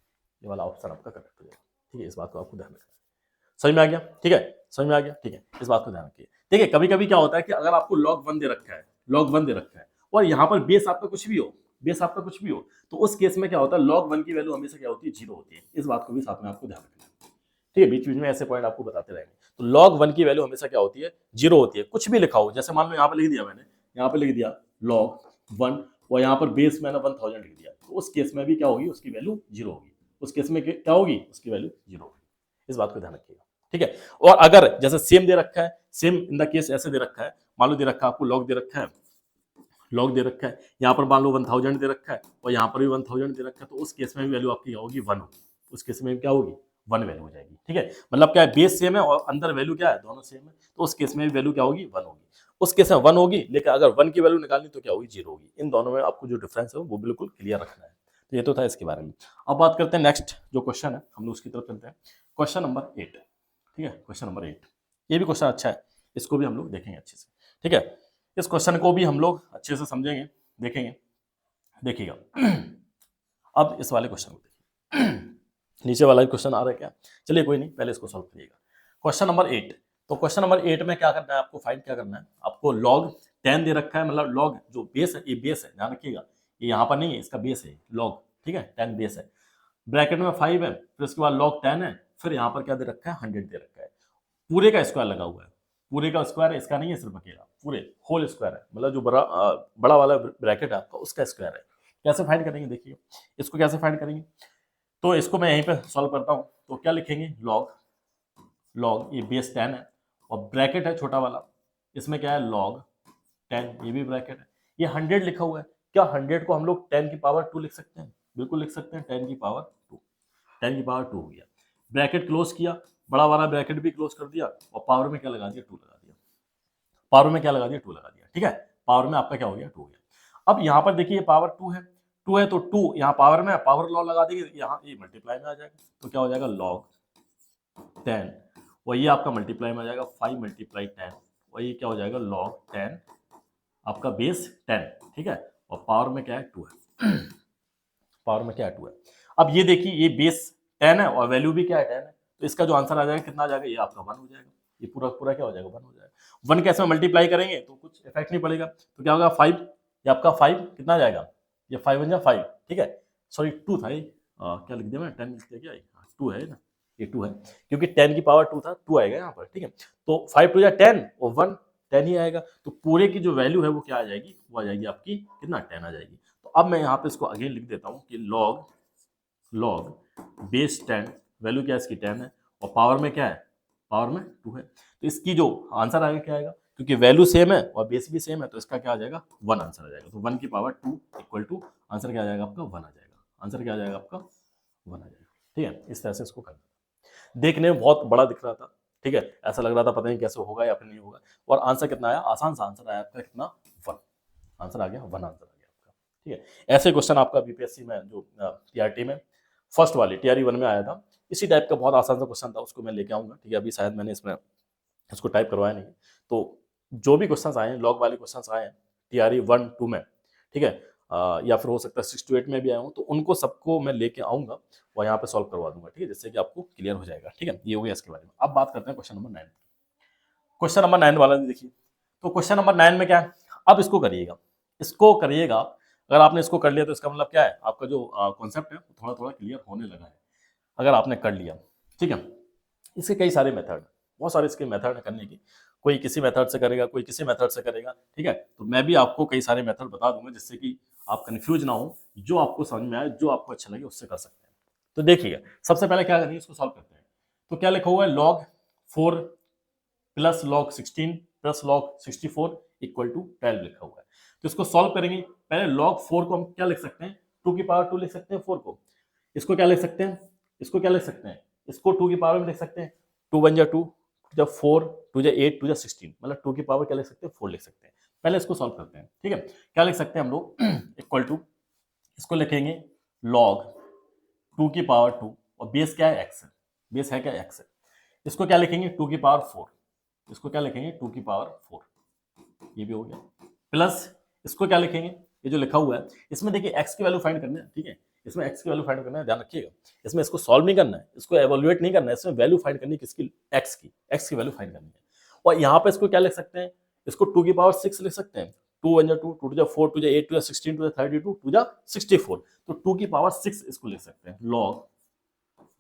ये वाला ऑप्शन आपका करेक्ट हो जाएगा, ठीक है। इस बात को आपको ध्यान रखना है। समझ में आ गया, ठीक है, समझ में आ गया, ठीक है। इस बात को ध्यान रखिए। देखिए कभी कभी क्या होता है कि अगर आपको log 1 दे रखा है, log 1 दे रखा है, और यहाँ पर बेस आपका कुछ भी हो, बेस आपका कुछ भी हो, तो उस केस में क्या होता है, log 1 की वैल्यू हमेशा क्या होती है, 0 होती है। इस बात को भी साथ में आपको ध्यान रखना है, ठीक है। बीच बीच में ऐसे पॉइंट आपको बताते रहेंगे। तो log 1 की वैल्यू हमेशा क्या होती है, 0 होती है, कुछ भी लिखा हो। जैसे मान लो यहाँ पे लिख दिया मैंने, यहाँ पे लिख दिया log 1, और यहाँ पर बेस मैंने 1000 लिख दिया, तो उस केस में भी क्या होगी, उसकी वैल्यू 0 होगी। उस केस में क्या होगी, उसकी वैल्यू 0 होगी। इस बात को ध्यान रखिएगा, ठीक है। और अगर जैसे सेम दे रखा है, सेम इन द केस ऐसे दे रखा है, मान लो दे रखा है आपको, लॉग दे रखा है, लॉग दे रखा है, यहाँ पर मान लो 1000 दे रखा है और यहाँ पर भी 1000 दे रखा है, तो उस केस में भी वैल्यू आपकी क्या होगी, 1 होगी। उस केस में क्या होगी, 1 वैल्यू हो जाएगी, ठीक है। मतलब क्या है, बेस सेम है और अंदर वैल्यू क्या है, दोनों सेम है, तो उस केस में भी वैल्यू क्या होगी, 1 होगी। उस केस में 1 होगी, लेकिन अगर 1 की वैल्यू निकालनी तो क्या होगी, 0 होगी। इन दोनों में आपको जो डिफरेंस है वो बिल्कुल क्लियर रखना है। तो ये तो था इसके बारे में। अब बात करते हैं नेक्स्ट जो क्वेश्चन है, हम लोग उसकी तरफ चलते हैं। क्वेश्चन नंबर 8, ठीक है, क्वेश्चन नंबर 8। ये भी क्वेश्चन अच्छा है, इसको भी हम लोग देखेंगे अच्छे से, ठीक है। इस क्वेश्चन को भी हम लोग अच्छे से समझेंगे, देखेंगे। देखिएगा अब इस वाले क्वेश्चन को देखिए, नीचे वाला क्वेश्चन आ रहा है क्या, चलिए कोई नहीं, पहले इसको सॉल्व करिएगा। Question number 8। तो क्वेश्चन नंबर 8 में क्या करना है आपको, फाइंड क्या करना है आपको, log 10 दे रखा है, मतलब log जो बेस है, ये बेस है, ध्यान रखिएगा, ये यहाँ पर नहीं है, इसका बेस है log, ठीक है, 10 बेस है, ब्रैकेट में 5 है, फिर उसके बाद log 10 है, फिर यहाँ पर क्या दे रखा है, 100 दे रखा है, पूरे का स्क्वायर लगा हुआ है, पूरे का स्क्वायर है, इसका नहीं है सिर्फ अकेला, पूरे होल स्क्वायर है, मतलब जो बड़ा वाला ब्रैकेट है आपका उसका स्क्वायर है। कैसे फाइंड करेंगे, देखिए इसको कैसे फाइंड करेंगे। तो इसको मैं यहीं पे सॉल्व करता हूँ। तो क्या लिखेंगे, लॉग ये बेस 10 है और ब्रैकेट है छोटा वाला, इसमें क्या है, log 10, ये भी ब्रैकेट है, ये 100 लिखा हुआ है। क्या 100 को हम लोग 10 की पावर 2 लिख सकते हैं, बिल्कुल लिख सकते हैं, 10 की पावर 2, 10 की पावर 2 हो गया। ब्रैकेट क्लोज किया, बड़ा वाला ब्रैकेट भी क्लोज कर दिया, और पावर में क्या लगा दिया, 2 लगा दिया, पावर में क्या लगा दिया, 2 लगा दिया, ठीक है। पावर में आपका क्या हो गया, 2 हो गया। अब यहाँ पर देखिए पावर 2 है, 2 है तो 2 यहाँ पावर में, पावर लॉ लगा देंगे, यहाँ ये मल्टीप्लाई में आ जाएगा, तो क्या हो जाएगा, log 10, और ये आपका मल्टीप्लाई में आ जाएगा, 5 मल्टीप्लाई 10, और ये क्या हो जाएगा, log 10 आपका बेस 10, ठीक है, और पावर में क्या है, 2 है, पावर में क्या है, 2 है। अब ये देखिए ये बेस 10 है और वैल्यू भी क्या है, 10 है, तो इसका जो आंसर आ जाएगा कितना आ जाएगा, ये आपका 1 हो जाएगा। ये पूरा पूरा क्या हो जाएगा 1 हो जाएगा। 1 कैसे मल्टीप्लाई करेंगे तो कुछ इफेक्ट नहीं पड़ेगा, तो क्या होगा 5, ये आपका 5 कितना आ जाएगा, ये 5 1 5, ठीक है, सॉरी 2 था ये, क्या लिख दिया मैंने 10 लिख दिया क्या, 2 है ना, ये 2 है क्योंकि 10 की पावर 2 था, 2 आएगा यहाँ पर, ठीक है। तो 5 2 10 और 1 10 ही आएगा, तो पूरे की जो वैल्यू है वो क्या आ जाएगी, वो आ जाएगी आपकी कितना 10 आ जाएगी। तो अब मैं यहाँ पे इसको अगेन लिख देता हूँ कि लॉग बेस 10, वैल्यू क्या है इसकी 10 है, और पावर में क्या है, पावर में 2 है, तो इसकी जो आंसर आएगा क्या आएगा, क्योंकि वैल्यू सेम है और बेस भी सेम है, तो इसका क्या आ जाएगा 1 आंसर आ जाएगा। तो 1 की पावर 2 इक्वल टू आंसर क्या आ जाएगा आपका 1 आ जाएगा, आंसर क्या आ जाएगा आपका 1 आ जाएगा, ठीक है। इस तरह से इसको करना, देखने में बहुत बड़ा दिख रहा था, ठीक है, ऐसा लग रहा था पता नहीं कैसे होगा या फिर नहीं होगा, और आंसर कितना आया, आसान सा आंसर आया आपका कितना 1, आंसर आ गया 1 आंसर आ गया आपका, ठीक है। ऐसे क्वेश्चन आपका बीपीएससी में जो टीआरटी में फर्स्ट वाली टीआरई 1 में आया था, इसी टाइप का बहुत आसान सा क्वेश्चन था, उसको मैं लेके आऊंगा, ठीक है। अभी शायद मैंने इसमें इसको टाइप करवाया नहीं, तो जो भी क्वेश्चन आए हैं लॉग वाले क्वेश्चन आए हैं टीआरई 1 2 में, ठीक है, या फिर हो सकता है 6 to 8 में भी आया हूँ, तो उनको सबको मैं लेके आऊंगा और यहाँ पे सॉल्व करवा दूंगा, ठीक है, जिससे कि आपको क्लियर हो जाएगा, ठीक है। ये हो गया इसके बारे में। अब बात करते हैं क्वेश्चन नंबर 9, क्वेश्चन नंबर 9 वाला देखिए। तो क्वेश्चन नंबर 9 में क्या है, अब इसको करिएगा, अगर आपने इसको कर लिया तो इसका मतलब क्या है, आपका जो कॉन्सेप्ट है थोड़ा थोड़ा क्लियर होने लगा है, अगर आपने कर लिया, ठीक है। इसके कई सारे मेथड, बहुत सारे इसके मेथड है करने की, कोई किसी मेथड से करेगा, कोई किसी मेथड से करेगा, ठीक है। तो मैं भी आपको कई सारे मेथड बता दूंगा जिससे कि आप कंफ्यूज ना हो, जो आपको समझ में आए, जो आपको अच्छा लगे उससे कर सकते हैं। तो देखिए सबसे पहले क्या करेंगे, इसको सॉल्व करते हैं। तो क्या लिखा हुआ है, log 4 plus log 16 plus log 64 equal to 12 लिखा हुआ है। तो इसको सॉल्व करेंगे, पहले log 4 को हम क्या लिख सकते हैं, 2 की पावर 2 लिख सकते हैं 4 को, इसको क्या लिख सकते हैं, इसको क्या लिख सकते हैं, इसको 2 की पावर में लिख सकते हैं, 2 1 2, जब 4 2 8 2 16, मतलब 2 की पावर क्या लिख सकते हैं 4 लिख सकते हैं। पहले इसको सॉल्व करते हैं, ठीक है। क्या लिख सकते हैं हम लोग इक्वल टू, इसको लिखेंगे log 2 की पावर 2 और बेस क्या है x है, बेस है क्या x है, इसको क्या लिखेंगे 2 की पावर 4, इसको क्या लिखेंगे 2 की पावर 4, ये भी हो गया, प्लस इसको क्या लिखेंगे, ये जो लिखा हुआ है इसमें देखिए x की वैल्यू फाइंड करना है, ठीक है, इसमें x की वैल्यू फाइंड करना है, ध्यान रखिएगा, इसमें इसको सॉल्व नहीं करना है, इसको एवोल्यूएट नहीं करना है, इसमें वैल्यू फाइंड करनी है किसकी, x की वैल्यू फाइंड करनी है। और यहाँ पे इसको क्या लिख सकते हैं, इसको 2 की पावर 6 लिख सकते हैं, 2 1 2 2 2 4 2 8 2 16 2 32 2 64, तो 2 की पावर 6 इसको लिख सकते हैं, log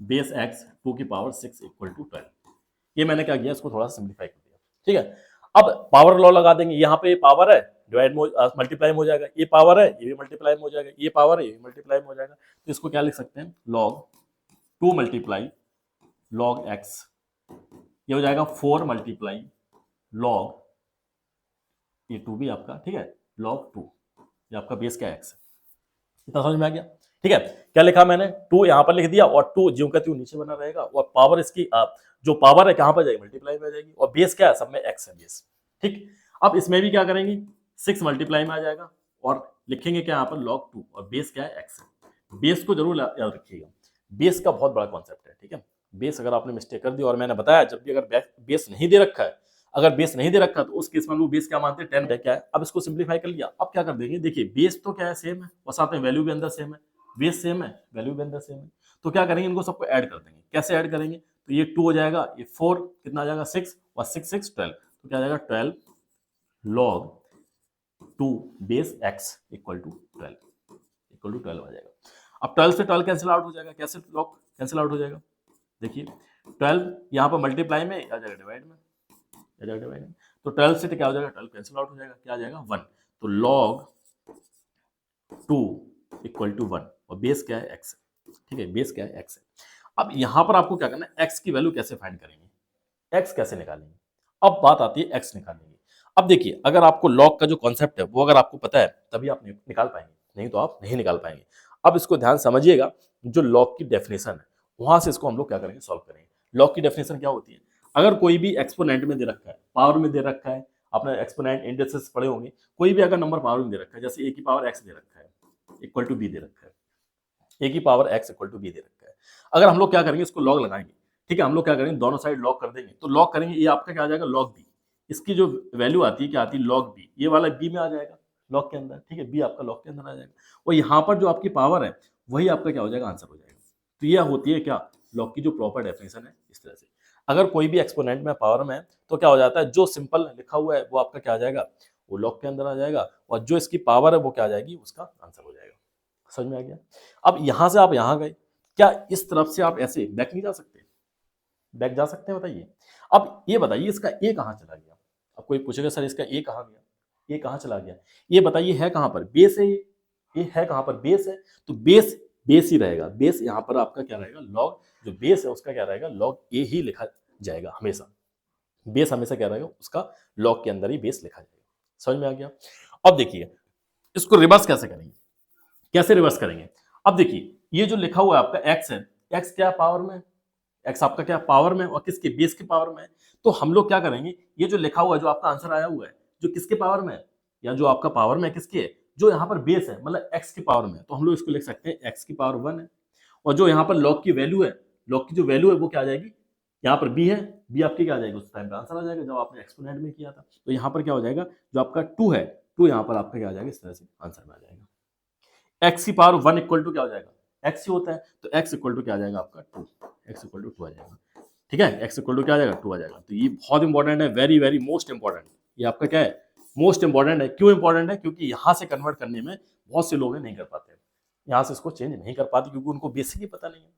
बेस x 2 की पावर 6 इक्वल टू 12। ये मैंने क्या किया, इसको थोड़ा सिंप्लीफाई कर दिया, ठीक है। अब पावर लॉ लगा देंगे, यहाँ पे पावर है डिवाइड मल्टीप्लाई में हो जाएगा, ये पावर है ये भी मल्टीप्लाई में हो जाएगा, ये पावर है ये भी मल्टीप्लाई में हो जाएगा, तो इसको क्या लिख सकते हैं, log 2 मल्टीप्लाई log x, ये हो जाएगा 4 मल्टीप्लाई log, ये 2 भी आपका, ठीक है, log 2, ये आपका बेस क्या x है, इतना समझ में आ गया, ठीक है। क्या लिखा मैंने, 2 यहाँ पर लिख दिया और 2 ज्यों का त्यों नीचे बना रहेगा, और पावर इसकी जो पावर है कहाँ पर जाएगी, मल्टीप्लाई में आ जाएगी, और बेस क्या है, सब में x है बेस, ठीक। अब इसमें भी क्या करेंगे, 6 मल्टीप्लाई में आ जाएगा और लिखेंगे क्या यहाँ पर log 2, और बेस क्या है x है। बेस को जरूर याद रखिएगा, बेस का बहुत बड़ा कॉन्सेप्ट है, ठीक है। बेस अगर आपने मिस्टेक कर दी, और मैंने बताया जब भी अगर बेस नहीं दे रखा है, अगर बेस नहीं दे रखा तो उस केस में लोग बेस क्या मानते हैं 10 है, क्या है। अब इसको सिंप्लीफाई कर लिया, अब क्या कर देंगे, देखिए बेस तो क्या है सेम है, और साथ में वैल्यू भी अंदर सेम है, बेस सेम है वैल्यू भी अंदर सेम है, तो क्या करेंगे इनको सबको ऐड कर देंगे। कैसे ऐड करेंगे, तो ये 2 हो जाएगा, ये 4 कितना आ जाएगा 6, और 6 6 12, तो क्या आ जाएगा 12 log 2 base x equal to 12 आ जाएगा। अब 12 से 12 कैंसिल आउट हो जाएगा, कैसे log कैंसिल आउट हो जाएगा, देखिए 12 यहाँ पर मल्टीप्लाई में आ जाएगा डिवाइड में, आ जाएगा डिवाइड में, तो 12 से क्या हो जाएगा 12 कैंसिल आउट हो जाएगा, क्या आ जाएगा 1, तो log 2 इक्वल टू 1, और बेस क्या है x है, ठीक है, बेस क्या है x है। अब यहाँ पर आपको क्या करना है, x की वैल्यू कैसे फाइंड करेंगे, x कैसे निकालेंगे, अब बात आती है x निकालने की। अब देखिए अगर आपको log का जो कॉन्सेप्ट है वो अगर आपको पता है तभी आप निकाल पाएंगे, नहीं तो आप नहीं निकाल पाएंगे। अब इसको ध्यान समझिएगा, जो log की डेफिनेशन है वहां से इसको हम लोग क्या करेंगे, सॉल्व करेंगे। log की डेफिनेशन क्या होती है, अगर कोई भी एक्सपोनेंट में दे रखा है, पावर में दे रखा है, आपने एक्सपोनेंट इंडिसेस पढ़े होंगे, कोई भी अगर नंबर पावर में दे रखा है, जैसे a की पावर x दे रखा है इक्वल टू बी दे रखा है, a की power x equal to B दे रखा है, अगर हम लोग क्या करेंगे इसको लॉग लगाएंगे, ठीक है, हम लोग क्या करेंगे दोनों साइड लॉग कर देंगे, तो लॉग करेंगे ये आपका क्या आ जाएगा log b, इसकी जो वैल्यू आती है क्या आती है log b, ये वाला b में आ जाएगा लॉग के अंदर, ठीक है, b आपका लॉग के अंदर आ जाएगा, और यहाँ पर जो आपकी पावर है वही आपका क्या हो जाएगा आंसर हो जाएगा। तो यह होती है क्या लॉग की जो प्रॉपर डेफिनेशन है, इस तरह से। अगर कोई भी एक्सपोनेंट में पावर में है तो क्या हो जाता है, जो सिंपल लिखा हुआ है वो आपका क्या आ जाएगा, वो लॉग के अंदर आ जाएगा, और जो इसकी पावर है वो क्या आ जाएगी, उसका आंसर हो जाएगा। समझ में आ गया? अब यहां से आप यहां गए, क्या इस तरफ से आप ऐसे बैक नहीं जा सकते? बैक जा सकते हैं, बताइए। अब ये बताइए इसका ए कहाँ चला गया? अब कोई पूछेगा सर इसका ए कहाँ गया, ये कहाँ चला गया, ये बताइए है कहाँ पर, बेस है ये है कहाँ पर, बेस है, तो बेस बेस ही रहेगा, बेस यहाँ पर आपका क्या रहेगा, लॉग, जो बेस है उसका क्या रहेगा, लॉग ए ही लिखा जाएगा हमेशा, बेस हमेशा क्या रहेगा, उसका लॉग के अंदर ही बेस लिखा जाएगा। समझ में आ गया? अब देखिए इसको रिवर्स कैसे करेंगे, कैसे रिवर्स करेंगे? अब देखिए ये जो लिखा हुआ है आपका एक्स है, एक्स क्या पावर में, एक्स आपका क्या पावर में, और किसके, बेस के पावर में। तो हम लोग क्या करेंगे, ये जो लिखा हुआ है, जो आपका आंसर आया हुआ है, जो किसके पावर में है, या जो आपका पावर में किसके है, जो यहाँ पर बेस है मतलब एक्स की पावर में, तो हम लोग इसको लिख सकते हैं एक्स की पावर 1 है। और जो यहाँ पर लॉग की वैल्यू है, लॉग की जो वैल्यू है वो क्या आ जाएगी, यहाँ पर बी है, बी आपकी क्या आ जाएगी, उस टाइम पे आंसर आ जाएगा जब आपने एक्सपोनेंट में किया था। तो यहाँ पर क्या हो जाएगा, जो आपका 2 है, 2 यहाँ पर आपका क्या आ जाएगा, इस तरह से आंसर में आ जाएगा। एक्स की पावर 1 इक्वल टू क्या हो जाएगा, एक्स ही होता है, तो एक्स इक्वल टू क्या आ जाएगा आपका 2, एक्स इक्वल टू 2 आ जाएगा। ठीक है, एक्स इक्वल टू क्या आ जाएगा, 2 आ जाएगा। तो ये बहुत इंपॉर्टेंट है, वेरी वेरी मोस्ट इंपॉर्टेंट, ये आपका क्या है, मोस्ट इंपॉर्टेंट है। क्यों इंपॉर्टेंट है, क्योंकि यहाँ से कन्वर्ट करने में बहुत से लोग नहीं कर पाते, यहाँ से इसको चेंज नहीं कर पाते, क्योंकि उनको बेसिक ही पता नहीं है।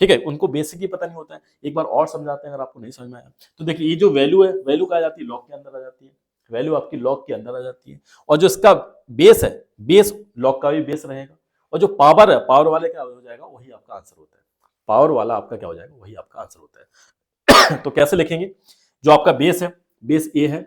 ठीक है, उनको बेसिक ही पता नहीं होता है। एक बार और समझाते हैं अगर आपको नहीं समझ में आया तो। देखिए ये जो वैल्यू है, वैल्यू कहा जाती है लॉग के अंदर आ जाती है, वैल्यू आपकी लॉग के अंदर आ जाती है, और जो इसका बेस है, बेस लॉग का भी बेस रहेगा, और जो पावर है, पावर वाले क्या हो जाएगा, वही आपका आंसर होता है, पावर वाला आपका क्या हो जाएगा, वही आपका आंसर होता है। तो कैसे लिखेंगे, जो आपका बेस है, बेस ए है,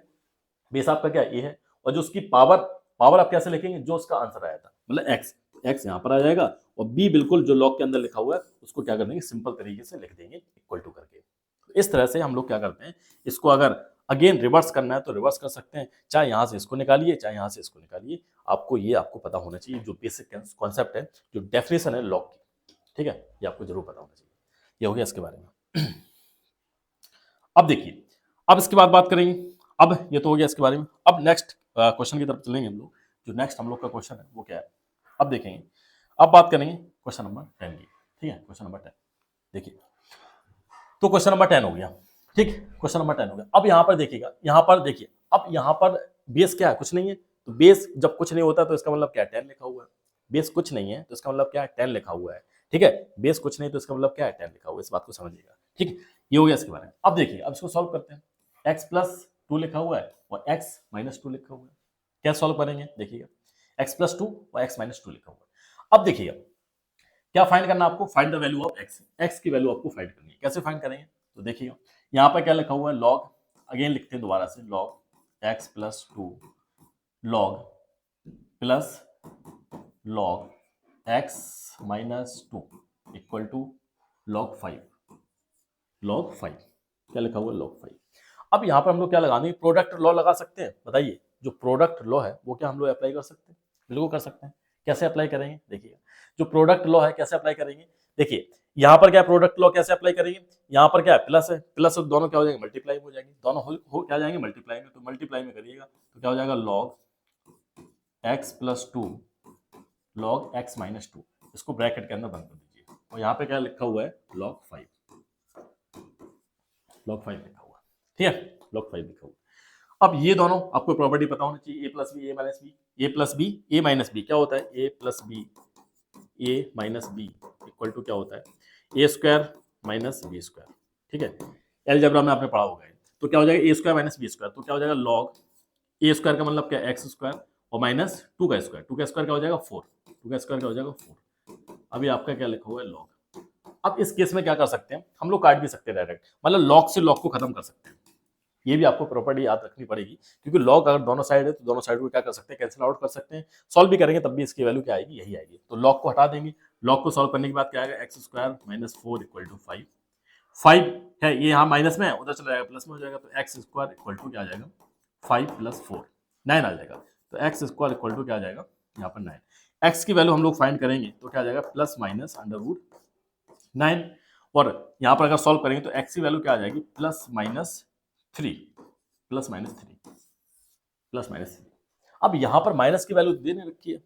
बेस आपका क्या ए है, और जो उसकी पावर, पावर आप कैसे लिखेंगे, जो उसका आंसर आया था मतलब एक्स, एक्स यहाँ पर आ जाएगा, और बी बिल्कुल जो लॉग के अंदर लिखा हुआ है उसको क्या कर देंगे, सिंपल तरीके से लिख देंगे इक्वल टू करके। इस तरह से हम लोग क्या करते हैं, इसको अगर अगेन रिवर्स करना है तो रिवर्स कर सकते हैं, चाहे यहाँ से इसको निकालिए चाहे यहाँ से इसको निकालिए, आपको ये आपको पता होना चाहिए, जो बेसिक कॉन्सेप्ट है, जो डेफिनेशन है लॉग की, ठीक है, ये आपको जरूर पता होना चाहिए। ये हो गया इसके बारे में। अब देखिए, अब इसके बाद बात करेंगे, अब ये तो हो गया इसके बारे में। अब नेक्स्ट क्वेश्चन की तरफ चलेंगे हम लोग। जो नेक्स्ट हम लोग का क्वेश्चन है वो क्या है, अब देखेंगे, अब बात करेंगे क्वेश्चन नंबर 10 की। ठीक है, क्वेश्चन नंबर 10 देखिए, तो क्वेश्चन नंबर 10 हो गया। ठीक, क्वेश्चन नंबर 10 हो गया। अब यहाँ पर देखिएगा, यहाँ पर देखिए, अब यहाँ पर बेस क्या है, कुछ नहीं है, तो बेस जब कुछ नहीं होता तो इसका मतलब क्या है, 10 लिखा हुआ है। बेस कुछ नहीं है तो इसका मतलब क्या है, 10 लिखा हुआ है। ठीक है, बेस कुछ नहीं तो इसका मतलब क्या है, 10 लिखा हुआ है, इस बात को समझिएगा। ठीक है, ये हो गया इसके बारे में। अब देखिए, अब इसको सॉल्व करते हैं। एक्स प्लस 2 लिखा हुआ है और एक्स माइनस 2 लिखा हुआ है, क्या सॉल्व करेंगे, देखिएगा, एक्स प्लस 2 और एक्स माइनस 2 लिखा हुआ है। अब देखिएगा क्या फाइंड करना है आपको, find the value of x, x की वैल्यू आपको फाइंड करनी है। कैसे फाइंड करेंगे, तो देखिएगा यहाँ पर क्या लिखा हुआ है, लॉग, अगेन लिखते हैं दोबारा से, log x plus 2 log plus log x minus 2 equal to log 5, log 5 क्या लिखा हुआ है, लॉग 5। अब यहाँ पर हम लोग क्या लगा देंगे, प्रोडक्ट लॉ लगा सकते हैं, बताइए, जो प्रोडक्ट लॉ है वो क्या हम लोग अप्लाई कर सकते हैं, बिल्कुल कर सकते हैं। कैसे अप्लाई करेंगे, देखिएगा, जो प्रोडक्ट लॉ है कैसे अप्लाई करेंगे, देखिए यहाँ पर क्या प्रोडक्ट लॉ कैसे अप्लाई करेंगे, यहाँ पर क्या है, प्लस है, प्लस दोनों क्या हो जाएंगे, मल्टीप्लाई हो जाएंगे, दोनों हो क्या जाएंगे, मल्टीप्लाई में, तो मल्टीप्लाई में करिएगा तो क्या हो जाएगा, log x plus 2 log x minus 2, इसको ब्रैकेट के अंदर बंद कर दीजिए, और यहाँ पे क्या लिखा हुआ है, लॉग 5, लॉग 5 लिखा हुआ, ठीक है, लॉग 5 लिखा हुआ। अब ये दोनों आपको प्रॉपर्टी पता होनी चाहिए, A plus B A minus B, A plus B A minus B क्या होता है, A plus B A minus B equal to क्या होता है, A square minus B square. ठीक है, अलजेब्रा में आपने पढ़ा होगा, तो क्या हो जाएगा, ए स्क्वायर माइनस बी स्क्वायर, तो क्या हो जाएगा, लॉग ए स्क्वायर का मतलब क्या, एक्स स्क्वायर, और माइनस 2 का स्क्वायर, 2 का स्क्वायर क्या हो जाएगा, 4, 2 का स्क्वायर क्या हो जाएगा, 4। अभी आपका क्या लिखा हुआ है, लॉग। अब इस केस में क्या कर सकते हैं हम लोग, काट भी सकते हैं डायरेक्ट, मतलब लॉग से लॉग को खत्म कर सकते हैं। ये भी आपको प्रॉपर्टी याद रखनी पड़ेगी, क्योंकि लॉग अगर दोनों साइड है तो दोनों साइड को क्या कर सकते हैं, कैंसिल आउट कर सकते हैं। सॉल्व भी करेंगे तब भी इसकी वैल्यू क्या आएगी, यही आएगी। तो लॉग को हटा देंगे, लॉग को सॉल्व करने के बाद क्या आएगा, x square minus 4 equal to 5, 5 है ये यहाँ माइनस में, उधर चला जाएगा प्लस में हो जाएगा, तो एक्स स्क्वायर इक्वल टू क्या आ जाएगा, 5 प्लस 4 9 आ जाएगा। तो एक्स स्क्वायर इक्वल टू क्या आ जाएगा, यहाँ पर 9। एक्स की वैल्यू हम लोग फाइंड करेंगे तो क्या आ जाएगा, प्लस माइनस अंडर रूट 9, और यहाँ पर अगर सॉल्व करेंगे तो एक्स की वैल्यू क्या आ जाएगी, plus minus 3, plus minus 3, plus minus 3। अब यहाँ पर माइनस की वैल्यू दे नहीं रखी है,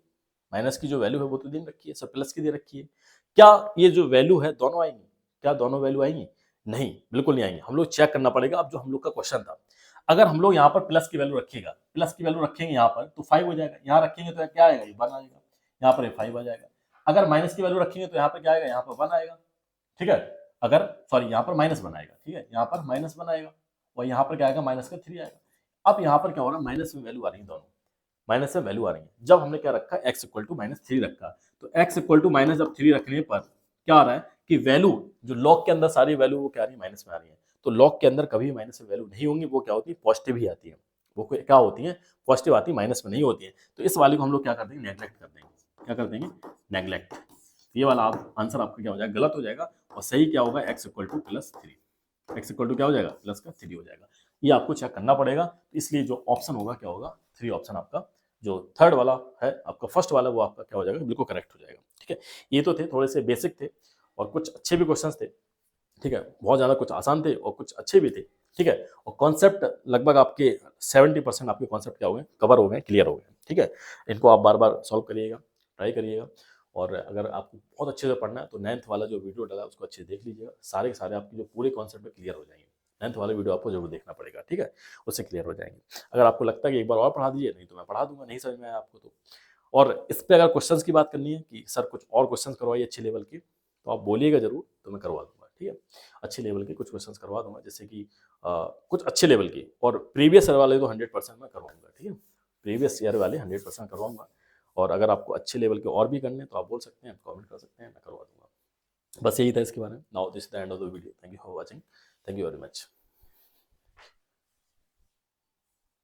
माइनस की जो वैल्यू है वो तो दे रखी है, सब प्लस की दे रखी है। क्या ये जो वैल्यू है दोनों आएंगी, क्या दोनों वैल्यू आएंगी, नहीं, बिल्कुल नहीं आएंगे। हम लोग चेक करना पड़ेगा। अब जो हम लोग का क्वेश्चन था, अगर हम लोग यहाँ पर प्लस की वैल्यू रखिएगा, प्लस की वैल्यू रखेंगे यहाँ पर तो 5 हो जाएगा, यहाँ रखेंगे तो क्या आएगा, ये 1 आएगा, यहाँ पर 5 आ जाएगा। अगर माइनस की वैल्यू रखेंगे तो यहाँ पर क्या आएगा, यहाँ पर 1 आएगा, ठीक है। अगर सॉरी यहाँ पर माइनस 1 आएगा, ठीक है, यहाँ पर माइनस 1 आएगा और यहाँ पर क्या आएगा, माइनस का 3 आएगा। अब यहाँ पर क्या हो रहा है, माइनस में वैल्यू आ रही है, दोनों माइनस में वैल्यू आ रही है। जब हमने क्या रखा, x इक्वल टू -3 रखा, तो x इक्वल टू माइनस जब 3 रखने पर क्या आ रहा है कि वैल्यू जो लॉग के अंदर सारी वैल्यू वो क्या आ रही है, माइनस में आ रही है। तो लॉग के अंदर कभी माइनस में वैल्यू नहीं होंगी, वो क्या होती है, पॉजिटिव ही आती है। वो क्या होती है, पॉजिटिव आती है, माइनस में नहीं होती है। तो इस वाले को हम लोग क्या कर देंगे, नेग्लेक्ट कर देंगे। क्या कर देंगे, नेग्लेक्ट। ये वाला आप आंसर आपका क्या हो जाएगा, गलत हो जाएगा। और सही क्या होगा, x equal to +3, x equal to क्या हो जाएगा, प्लस का 3 हो जाएगा। ये आपको चेक करना पड़ेगा। इसलिए जो ऑप्शन होगा क्या होगा, 3 ऑप्शन आपका जो थर्ड वाला है आपका, फर्स्ट वाला वो आपका क्या हो जाएगा, बिल्कुल करेक्ट हो जाएगा। ठीक है, ये तो थे थोड़े से बेसिक थे और कुछ अच्छे भी क्वेश्चंस थे। ठीक है, बहुत ज़्यादा कुछ आसान थे और कुछ अच्छे भी थे। ठीक है, और कॉन्सेप्ट लगभग आपके 70% आपके कॉन्सेप्ट क्या हो गए, कवर हो गए, क्लियर हो गए। ठीक है, इनको आप बार बार सॉल्व करिएगा, ट्राई करिएगा। और अगर आपको बहुत अच्छे से पढ़ना है तो 9th वाला जो वीडियो डाला है उसको अच्छे से देख लीजिएगा। सारे के सारे आपके जो पूरे कॉन्सेप्ट में क्लियर हो जाएंगे। 9th वाला वीडियो आपको जरूर देखना पड़ेगा। ठीक है, उससे क्लियर हो जाएंगे। अगर आपको लगता है कि एक बार और पढ़ा दीजिए, नहीं तो मैं पढ़ा दूंगा, नहीं समझ में आया आपको तो। और इस पे अगर क्वेश्चंस की बात करनी है कि सर कुछ और क्वेश्चंस करवाइए अच्छे लेवल के, तो आप बोलिएगा जरूर, तो मैं करवा दूंगा। ठीक है, अच्छे लेवल के कुछ क्वेश्चंस करवा दूंगा, जैसे कि कुछ अच्छे लेवल के। और प्रीवियस ईयर वाले तो 100% मैं करवाऊंगा। ठीक है, प्रीवियस ईयर वाले 100% करवाऊंगा। और अगर आपको अच्छे लेवल के और भी करने तो आप बोल सकते हैं, कमेंट कर सकते हैं, मैं करवा दूंगा। बस यही था इसके बारे में। Now this is the end of the video. Thank you for watching. Thank you very much.